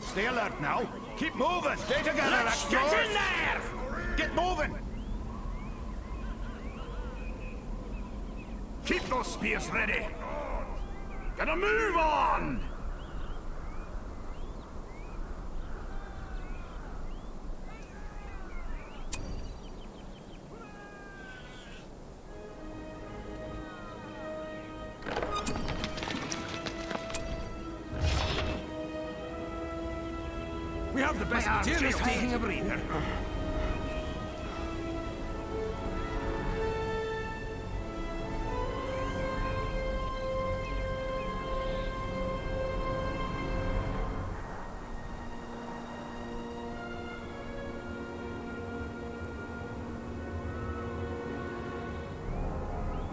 Stay alert now. Keep moving. Stay together. Let's get in there! Get moving. Keep those spears ready. Gotta move on. We have the best materials. Just taking a breather.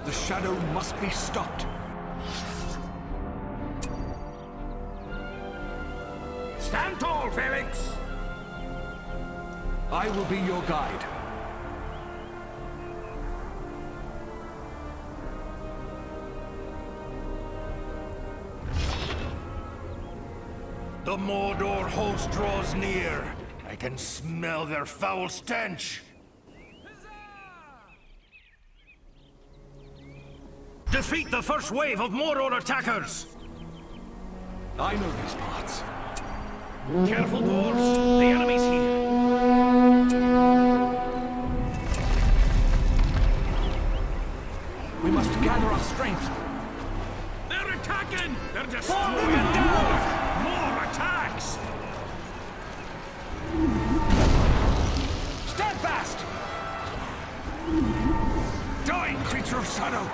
The shadow must be stopped. Stand tall, Felix! I will be your guide. The Mordor host draws near. I can smell their foul stench. Defeat the first wave of Mordor attackers! I know these parts. Careful, dwarves. The enemy's here. We must gather our strength. They're attacking! They're destroying dwarves! More attacks! Stand fast! Dying creature of shadow!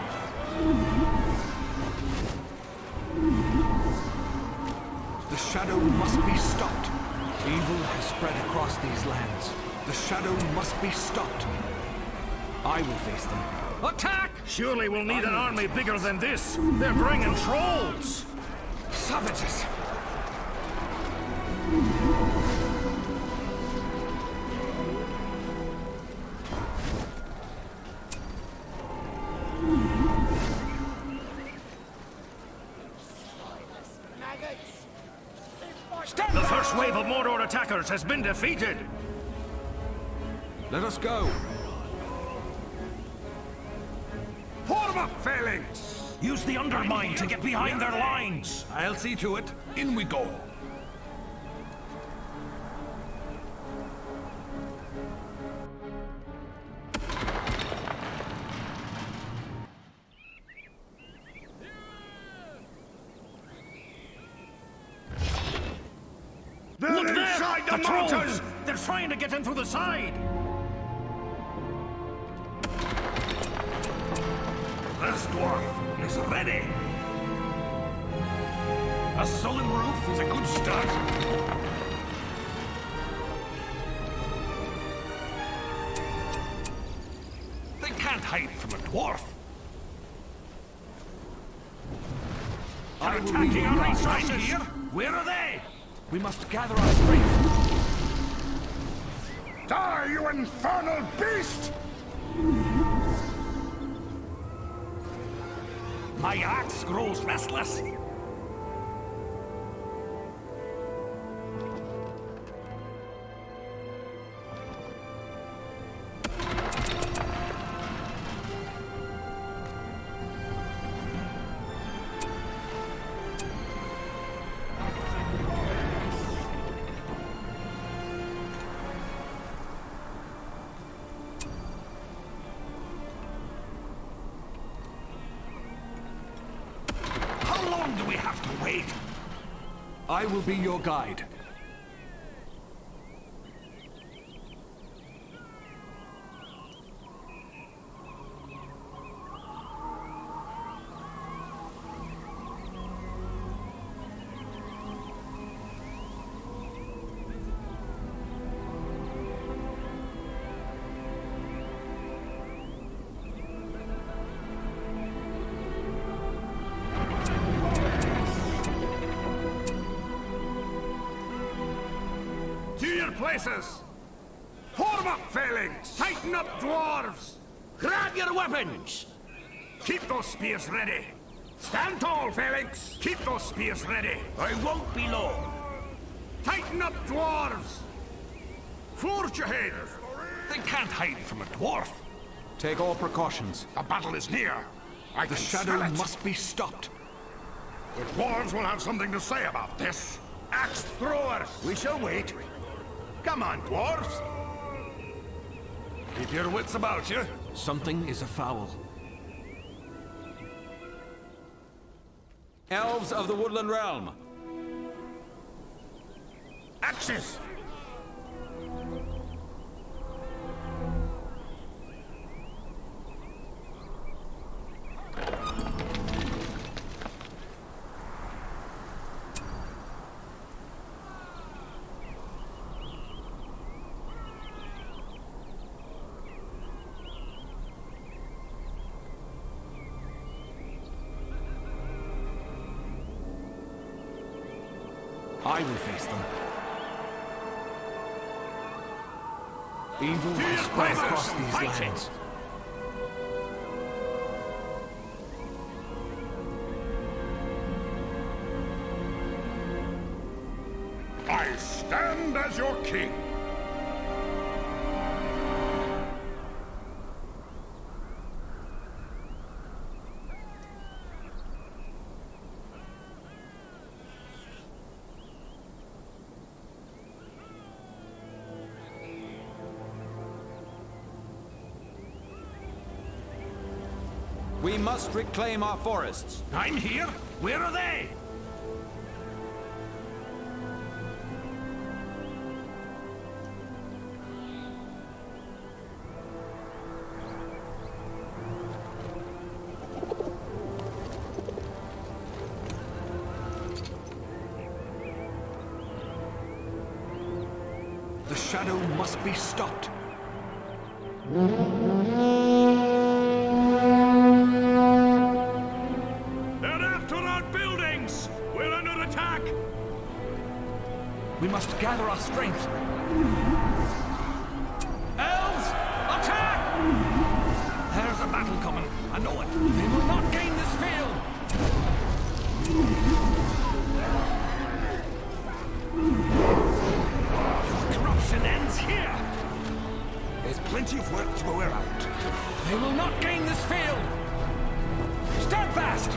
The shadow must be stopped. Evil has spread across these lands. The shadow must be stopped. I will face them. Attack! Surely we'll need an army bigger than this. They're bringing trolls! Savages! The first wave of Mordor attackers has been defeated! Let us go. Form up, Felix! Use the undermine to get behind their lines! I'll see to it. In we go. Look there! Inside the trolls! mountain! They're trying to get in through the side! This dwarf is ready. A sullen roof is a good start. They can't hide from a dwarf. I will Attacking be our your resources! guide. Here? Where are they? We must gather our strength. Die, you infernal beast! My axe grows restless. How long do we have to wait? I will be your guide. To your places! Form up, Felix! Tighten up, dwarves! Grab your weapons! Keep those spears ready! Stand tall, Felix! Keep those spears ready! I won't be long! Tighten up, dwarves! Forge ahead! They can't hide from a dwarf! Take all precautions. The battle is near! I The can shadow smell it. must be stopped. The dwarves will have something to say about this! Axe throwers! We shall wait! Come on, dwarves! Keep your wits about you! Something is afoul. Elves of the Woodland Realm. Axes! I will face them. Evil will spread across these lands. I stand as your king. We must reclaim our forests. I'm here. Where are they? The shadow must be stopped. They're after our buildings! We're under attack! We must gather our strength. Elves! Attack! There's a battle coming. I know it. They will not gain this field! Your corruption ends here! There's plenty of work to go around. They will not gain this field! Stand fast!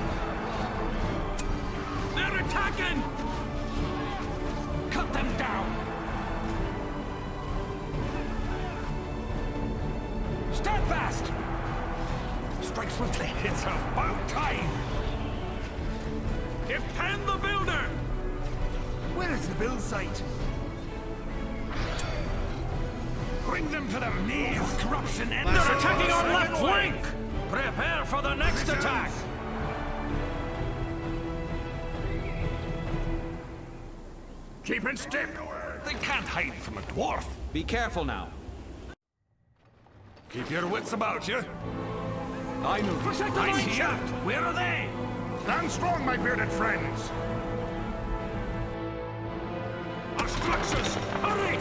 They're attacking! Cut them down! Stand fast! Strike swiftly! It's about time! Defend the builder! Where is the build site? Bring them to their knees! Your corruption ends! They're attacking our left flank! Prepare for the next attack! Keep in step. They can't hide from a dwarf! Be careful now. Keep your wits about you! I know. Protect the I'm mine here. shaft! Where are they? Stand strong, my bearded friends. Our structures! Hurry!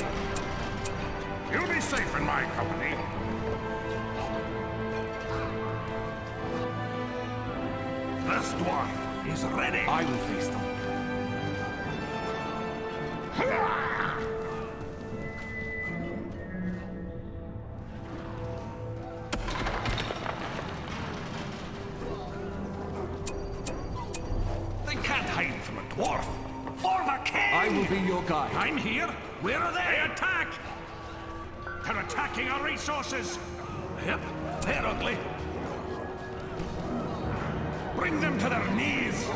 You'll be safe in my company. This dwarf is ready! I will face them. They can't hide from a dwarf! For the king! I will be your guide. I'm here! Where are they? Attack! They're attacking our resources! Yep, they're ugly. Bring them to their knees!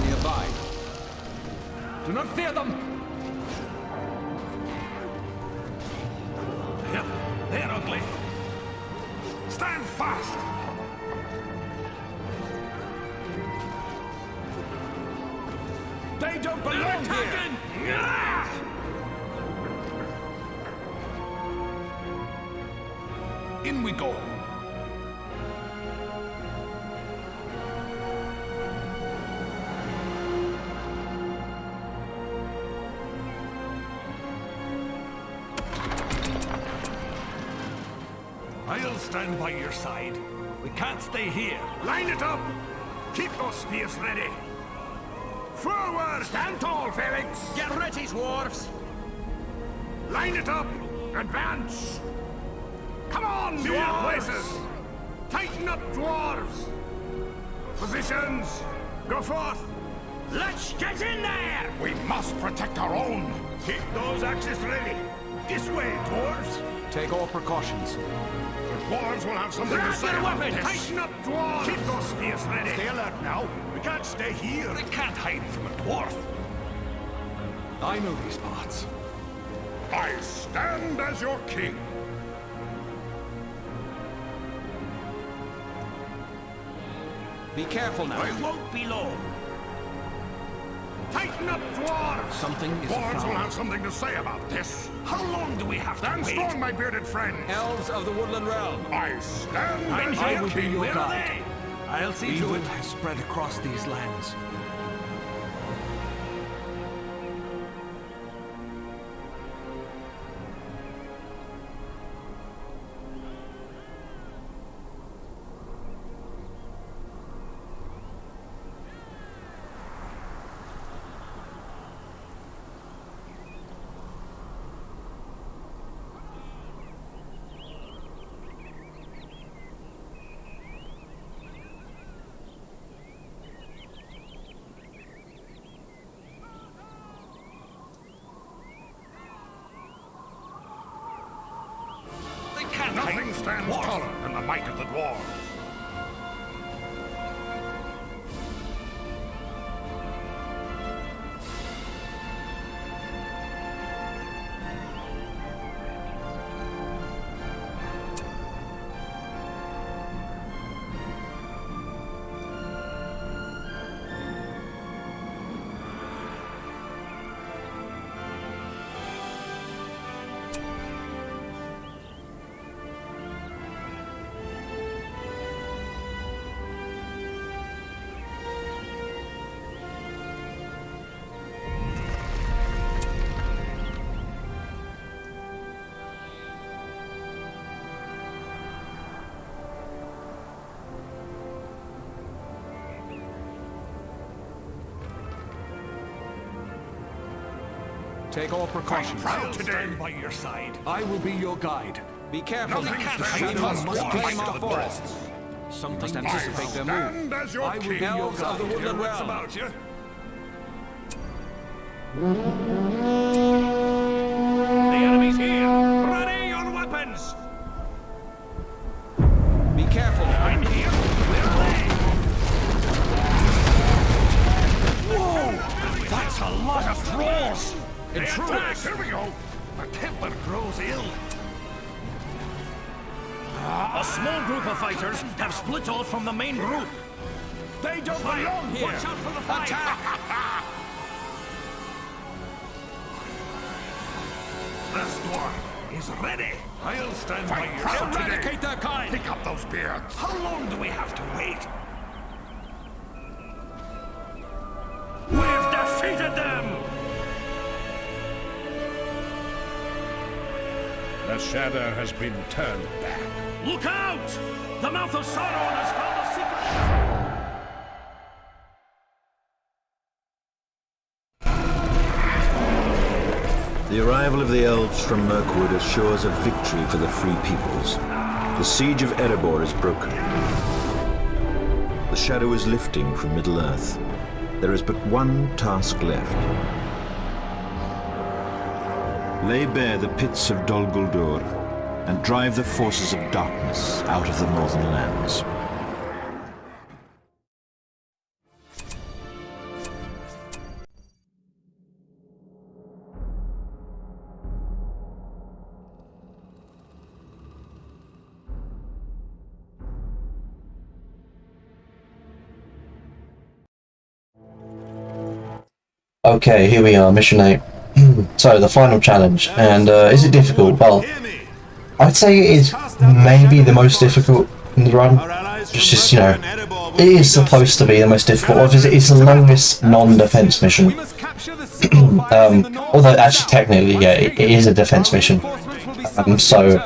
Nearby. Do not fear them. Yep, they're ugly. Stand fast! They don't They're belong here. attacking! Ah! In we go. I'll stand by your side. We can't stay here. Line it up. Keep those spears ready. Forward! Stand tall, Felix! Get ready, dwarves. Line it up! Advance! Come on, To your dwarves! places! Tighten up, dwarves! Positions! Go forth! Let's get in there! We must protect our own! Keep those axes ready! This way, dwarves! Take all precautions. The dwarves will have something to Grab say your about weapons! this. Tighten up, dwarves! Keep those spears ready! Stay alert now! We can't stay here! They can't hide from a dwarf! I know these parts. I stand as your king! Be careful now. I won't be long! Tighten up, dwarves! Something is Dwarves will afoul. have something to say about this. How long do we have to Stand wait? strong, my bearded friends! Elves of the Woodland Realm. I stand I'm as here! I will be your Where are guide. they? I'll see Evil to it. has spread across these lands. Nothing stands taller than the might of the dwarves. Take all precautions. Proud today. Stand by your side. I will be your guide. Be careful. Nothing The stands shadows taller must than the claim might our of the forests. Something Must anticipate their move. Stand as your I will king. be your Elves of the guide. woodland What's realm. about you? The enemy's here. Ready your weapons. Be careful. I'm here. We're ready. Whoa! That's a lot of thralls. Intruders. Here we go. My temper grows ill. A small group of fighters have split off from the main group. They don't belong here. Watch out for the fight. Attack! This dwarf is ready. I'll stand by Fight your proud side. today. Eradicate their kind. Pick up those beards. How long do we have to wait? We've defeated them! The shadow has been turned back. Look out! The mouth of Sauron has found a secret! The arrival of the elves from Mirkwood assures a victory for the Free Peoples. The siege of Erebor is broken. The shadow is lifting from Middle-earth. There is but one task left. Lay bare the pits of Dol Guldur and drive the forces of darkness out of the northern lands. Okay, here we are, mission 8. So, the final challenge, and is it difficult? Well, I'd say it is maybe the most difficult in the run. Just, you know, it is supposed to be the most difficult. Obviously, it's the longest non-defense mission. Although, actually, technically, yeah, it is a defense mission. So,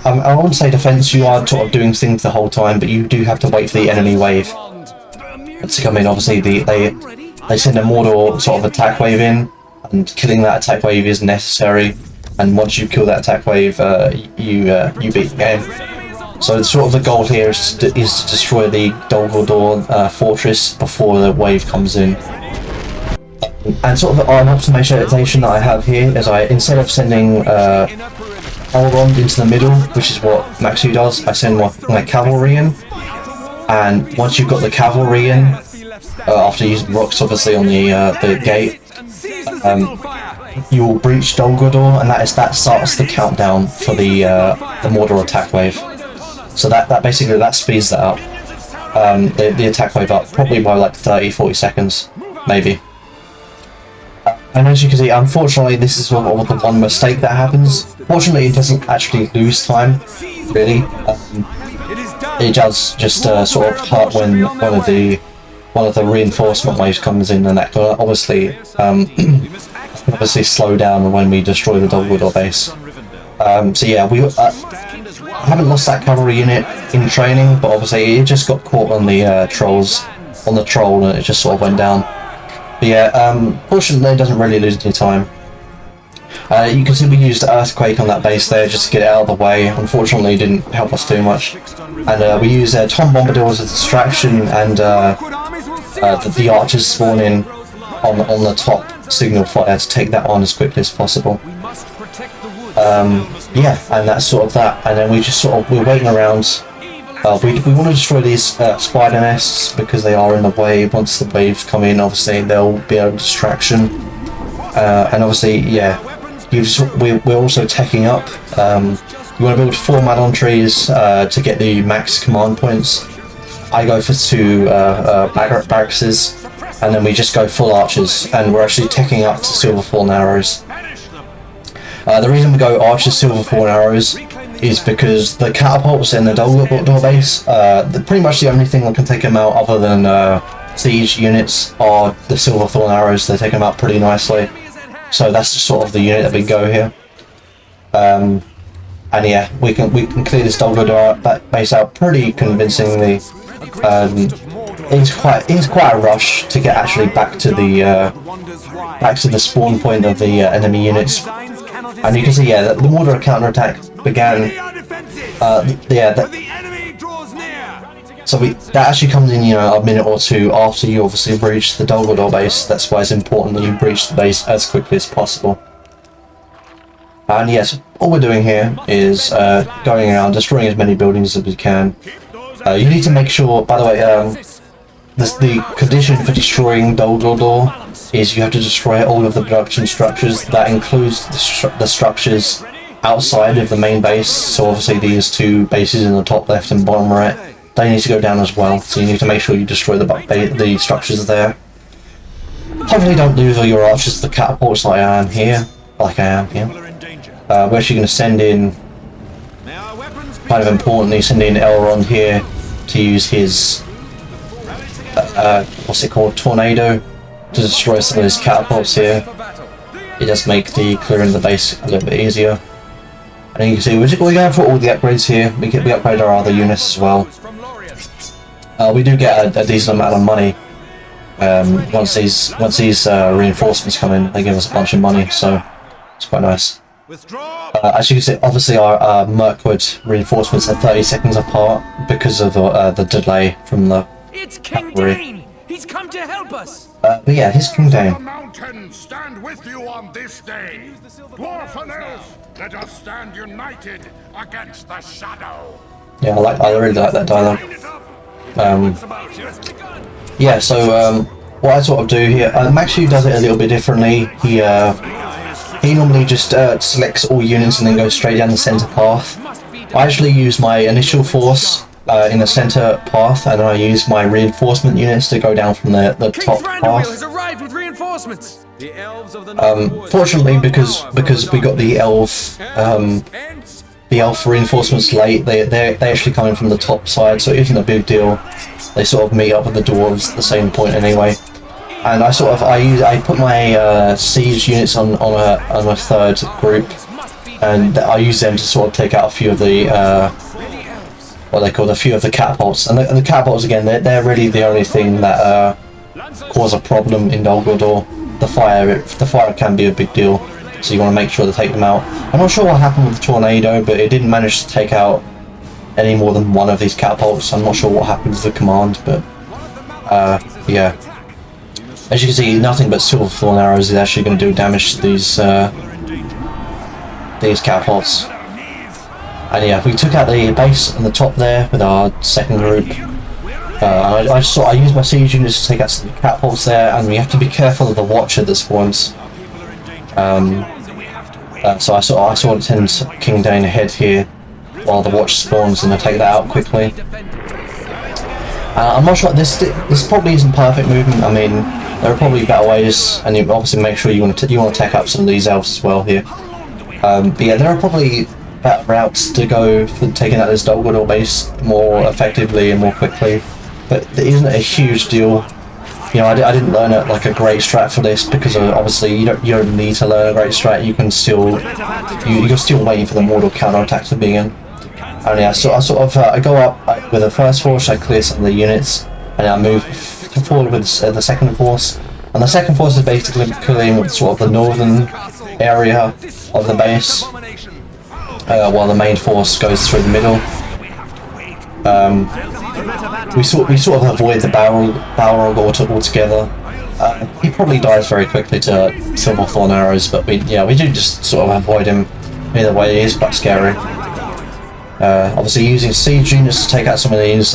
I won't say defense, you are sort of doing things the whole time, but you do have to wait for the enemy wave to come in. Obviously, they send a Mordor sort of attack wave in, and killing that attack wave is necessary. And once you kill that attack wave, you beat the game. So sort of the goal here is to destroy the Dol Guldur fortress before the wave comes in. And sort of an optimization that I have here is instead of sending Elrond into the middle, which is what Maxu does, I send my cavalry in. And once you've got the cavalry in, after using rocks obviously on the gate, you will breach Dol Guldur, and that starts the countdown for the Mordor attack wave. So that basically speeds that up, the attack wave up, probably by like 30-40 seconds, maybe. And as you can see, unfortunately, this is the one mistake that happens. Fortunately, it doesn't actually lose time, really. It is done. it does just sort of hurt when one of the reinforcement waves comes in, and that can obviously slow down when we destroy the Dolgodor base. So yeah, we haven't lost that cavalry unit in training, but obviously it just got caught on the troll, and it just sort of went down. But yeah, fortunately it doesn't really lose any time. You can see we used Earthquake on that base there just to get it out of the way. Unfortunately it didn't help us too much. And we used Tom Bombadil as a distraction, and the archers spawn in on the top signal fire to take that on as quickly as possible. Yeah, and that's sort of that. And then we just we're waiting around. We want to destroy these spider nests because they are in the way. Once the waves come in, obviously they'll be a distraction. And obviously, yeah, we're also teching up. You want to build 4 Madon trees to get the max command points. I go for 2 barracks, and then we just go full archers, and we're actually teching up to Silverthorn arrows. The reason we go archers, Silverthorn arrows is because the catapults in the Dolgodor base, pretty much the only thing that can take them out other than siege units are the Silverthorn arrows. They take them out pretty nicely. So that's sort of the unit that we go here. And yeah, we can clear this Dolgodor base out pretty convincingly. It's quite a rush to get actually back to the spawn point of the enemy units. And you can see, yeah, the mortar counterattack began. So that actually comes in, you know, a minute or two after you obviously breach the Dolgodor base. That's why it's important that you breach the base as quickly as possible. And yes, all we're doing here is going around destroying as many buildings as we can. You need to make sure, by the way, the condition for destroying Dolgodor is you have to destroy all of the production structures. That includes the structures outside of the main base. So obviously these 2 bases in the top left and bottom right, they need to go down as well. So you need to make sure you destroy the structures there. Hopefully don't lose all your archers to the catapults like I am here. We're actually going to send in, kind of importantly, send in Elrond here to use his what's it called, tornado, to destroy some of his catapults here. It does make the clearing the base a little bit easier. And you can see we're going for all the upgrades here. We upgrade our other units as well. We do get a decent amount of money once these reinforcements come in. They give us a bunch of money, so it's quite nice. As you can see, obviously our Mirkwood reinforcements are 30 seconds apart because of the delay from the It's King Dane! He's come to help us! but yeah, he's King Dane. The mountains stand with you on this day. Dwarf and elf, let us stand united against the shadow. Yeah, I really like that dialogue. Yeah, so what I sort of do here, Maxu does it a little bit differently. He normally just selects all units and then goes straight down the center path. I actually use my initial force in the center path, and I use my reinforcement units to go down from the top path. Has arrived with reinforcements. Fortunately, because we got the elf reinforcements late, they actually come in from the top side, so it isn't a big deal. They sort of meet up with the dwarves at the same point anyway. And I put my siege units on a third group, and I use them to sort of take out a few of the what they call a few of the catapults. And the catapults, again, they're really the only thing that cause a problem in Dolgodor. The fire can be a big deal, so you want to make sure to take them out. I'm not sure what happened with the tornado, but it didn't manage to take out any more than one of these catapults. I'm not sure what happened to the command, but yeah. As you can see, nothing but Silverthorn arrows is actually going to do damage to these catapults. And yeah, we took out the base on the top there with our second group. I use my siege units to take out some catapults there, and we have to be careful of the Watcher that spawns. So I sort of send King Dane ahead here while the Watch spawns, and I take that out quickly. I'm not sure, this probably isn't perfect movement. I mean, there are probably better ways, and you obviously make sure you want to tech up some of these elves as well here. But yeah, there are probably better routes to go for taking out this Dolgador base more effectively and more quickly. But it isn't a huge deal. You know, I didn't learn like a great strat for this because obviously you don't need to learn a great strat. You can still you're still waiting for the mortal counterattack to begin. And yeah, so I go up with the first force, I clear some of the units, and I move forward with the second force. And the second force is basically clearing sort of the northern area of the base, while the main force goes through the middle. We sort of avoid the Balrog altogether. He probably dies very quickly to Silverthorn arrows, but we do just sort of avoid him. Either way, he is quite scary. Obviously, using siege units to take out some of these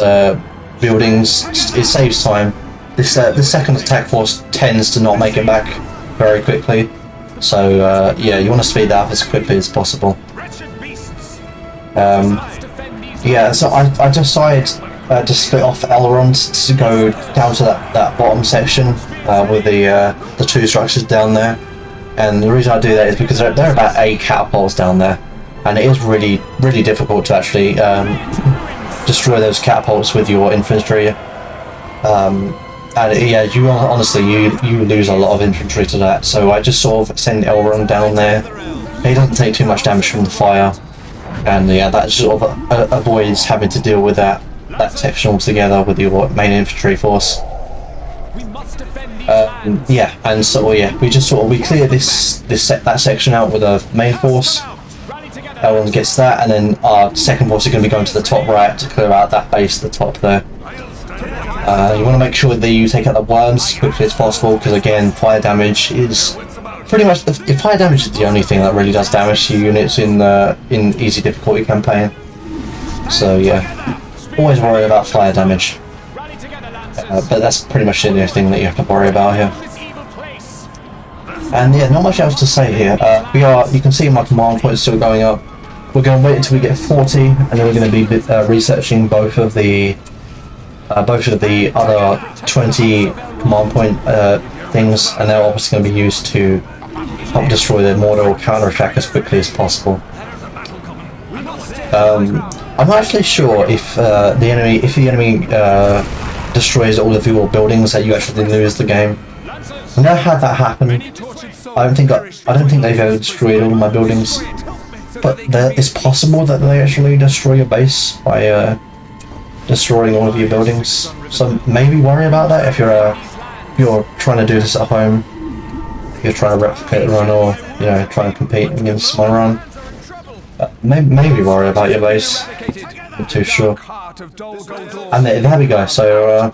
buildings, it saves time. This second attack force tends to not make it back very quickly, so yeah, you want to speed that up as quickly as possible. Yeah, so I decided to split off Elrond to go down to that bottom section with the two structures down there, and the reason I do that is because there are about 8 catapults down there, and it is really difficult to actually destroy those catapults with your infantry. And yeah, you lose a lot of infantry to that, so I just sort of send Elrond down there. He doesn't take too much damage from the fire, and yeah, that sort of avoids having to deal with that section altogether with your main infantry force. Yeah, and so yeah, we clear that section out with a main force. Elrond gets that, and then our second force is going to be going to the top right to clear out that base at the top there. You want to make sure that you take out the worms as quickly as possible, because again, fire damage is pretty much fire damage is the only thing that really does damage to units in easy difficulty campaign. So yeah, always worry about fire damage. But that's pretty much the only thing that you have to worry about here. And yeah, not much else to say here. You can see my command point is still going up. We're going to wait until we get 40, and then we're going to be researching both of the other 20 command point things, and they're obviously going to be used to help destroy the mortal counterattack as quickly as possible. I'm not actually sure if the enemy destroys all of your buildings that you actually lose the game. I've never had that happen. I don't think they've ever destroyed all of my buildings, but it's possible that they actually destroy your base by destroying all of your buildings. So maybe worry about that if you're trying to do this at home. If you're trying to replicate the run, or try and compete against my run. Maybe worry about your base. I'm not too sure. And there we go. So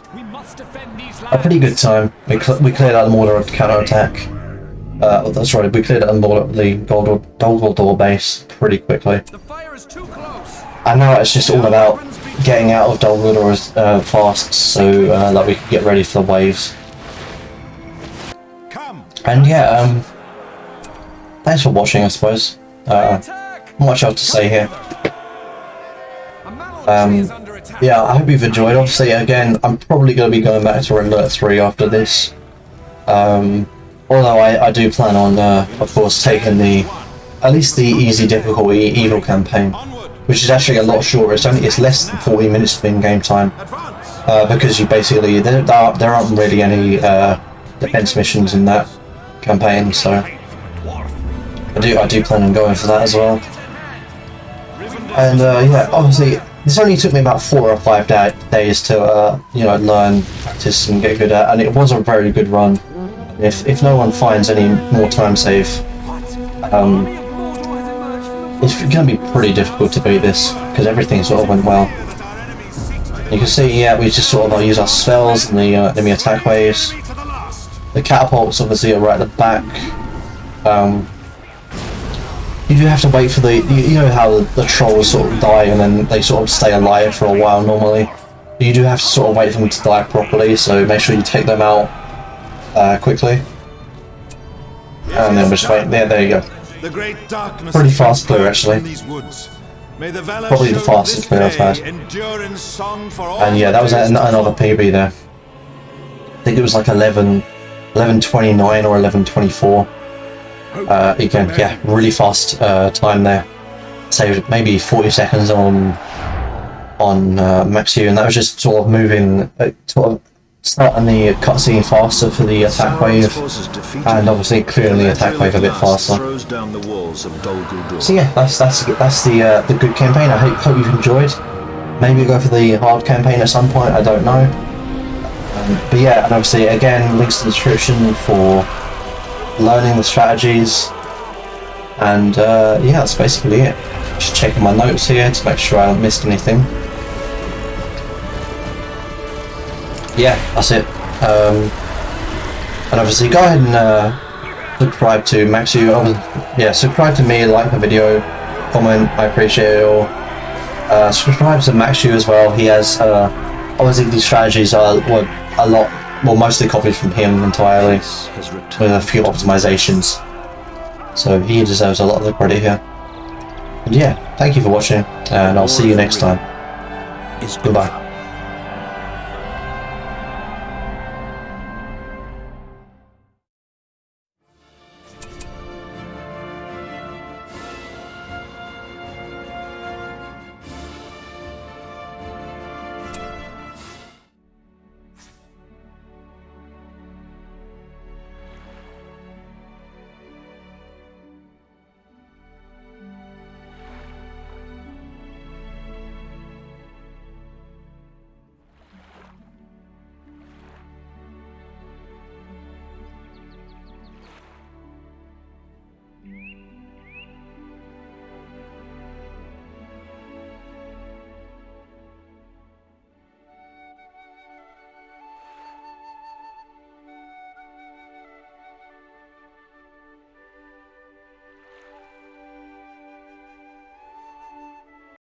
a pretty good time. We cleared out the mortar counterattack. That's right. We cleared out the Dolgador base pretty quickly. And now it's just all about getting out of Dolgador fast, so that we can get ready for the waves. And yeah, thanks for watching, I suppose. Not much else to say here. Yeah, I hope you've enjoyed. Obviously, again, I'm probably going to be going back to Alert 3 after this. Although I do plan on, of course, taking at least the easy difficulty evil campaign, which is actually a lot shorter. It's less than 40 minutes of in-game time, because there aren't really any defense missions in that campaign, so I do plan on going for that as well. And yeah, obviously this only took me about 4 or 5 days to learn, practice, and get good at, and it was a very good run. If no one finds any more time save, it's going to be pretty difficult to beat this, because everything sort of went well. You can see, yeah, we just sort of use our spells and the enemy attack waves. The catapults obviously are right at the back. You do have to wait for you know how the trolls sort of die and then they sort of stay alive for a while normally. You do have to sort of wait for them to die properly, so make sure you take them out quickly. And then we're just waiting. There you go. Pretty fast clear, actually. Probably the fastest clear I've had. And yeah, that was another PB there. I think it was like 11:29 or 11:24. Again, yeah, really fast time there. say maybe 40 seconds on Maxu, and that was just sort of moving, sort of starting the cutscene faster for the attack wave, and obviously clearing the attack wave a bit faster. So yeah, that's the good campaign. I hope you've enjoyed. Maybe go for the hard campaign at some point, I don't know. But yeah, and obviously again, links in the description for learning the strategies. And yeah, that's basically it. Just checking my notes here to make sure I haven't missed anything. Yeah, that's it. And obviously go ahead and subscribe to Maxu. Yeah, subscribe to me, like the video, comment, I appreciate it all. Subscribe to Maxu as well. He has obviously these strategies are mostly copied from him entirely, with a few optimizations. So he deserves a lot of the credit here. And yeah, thank you for watching, and I'll see you next time. Goodbye.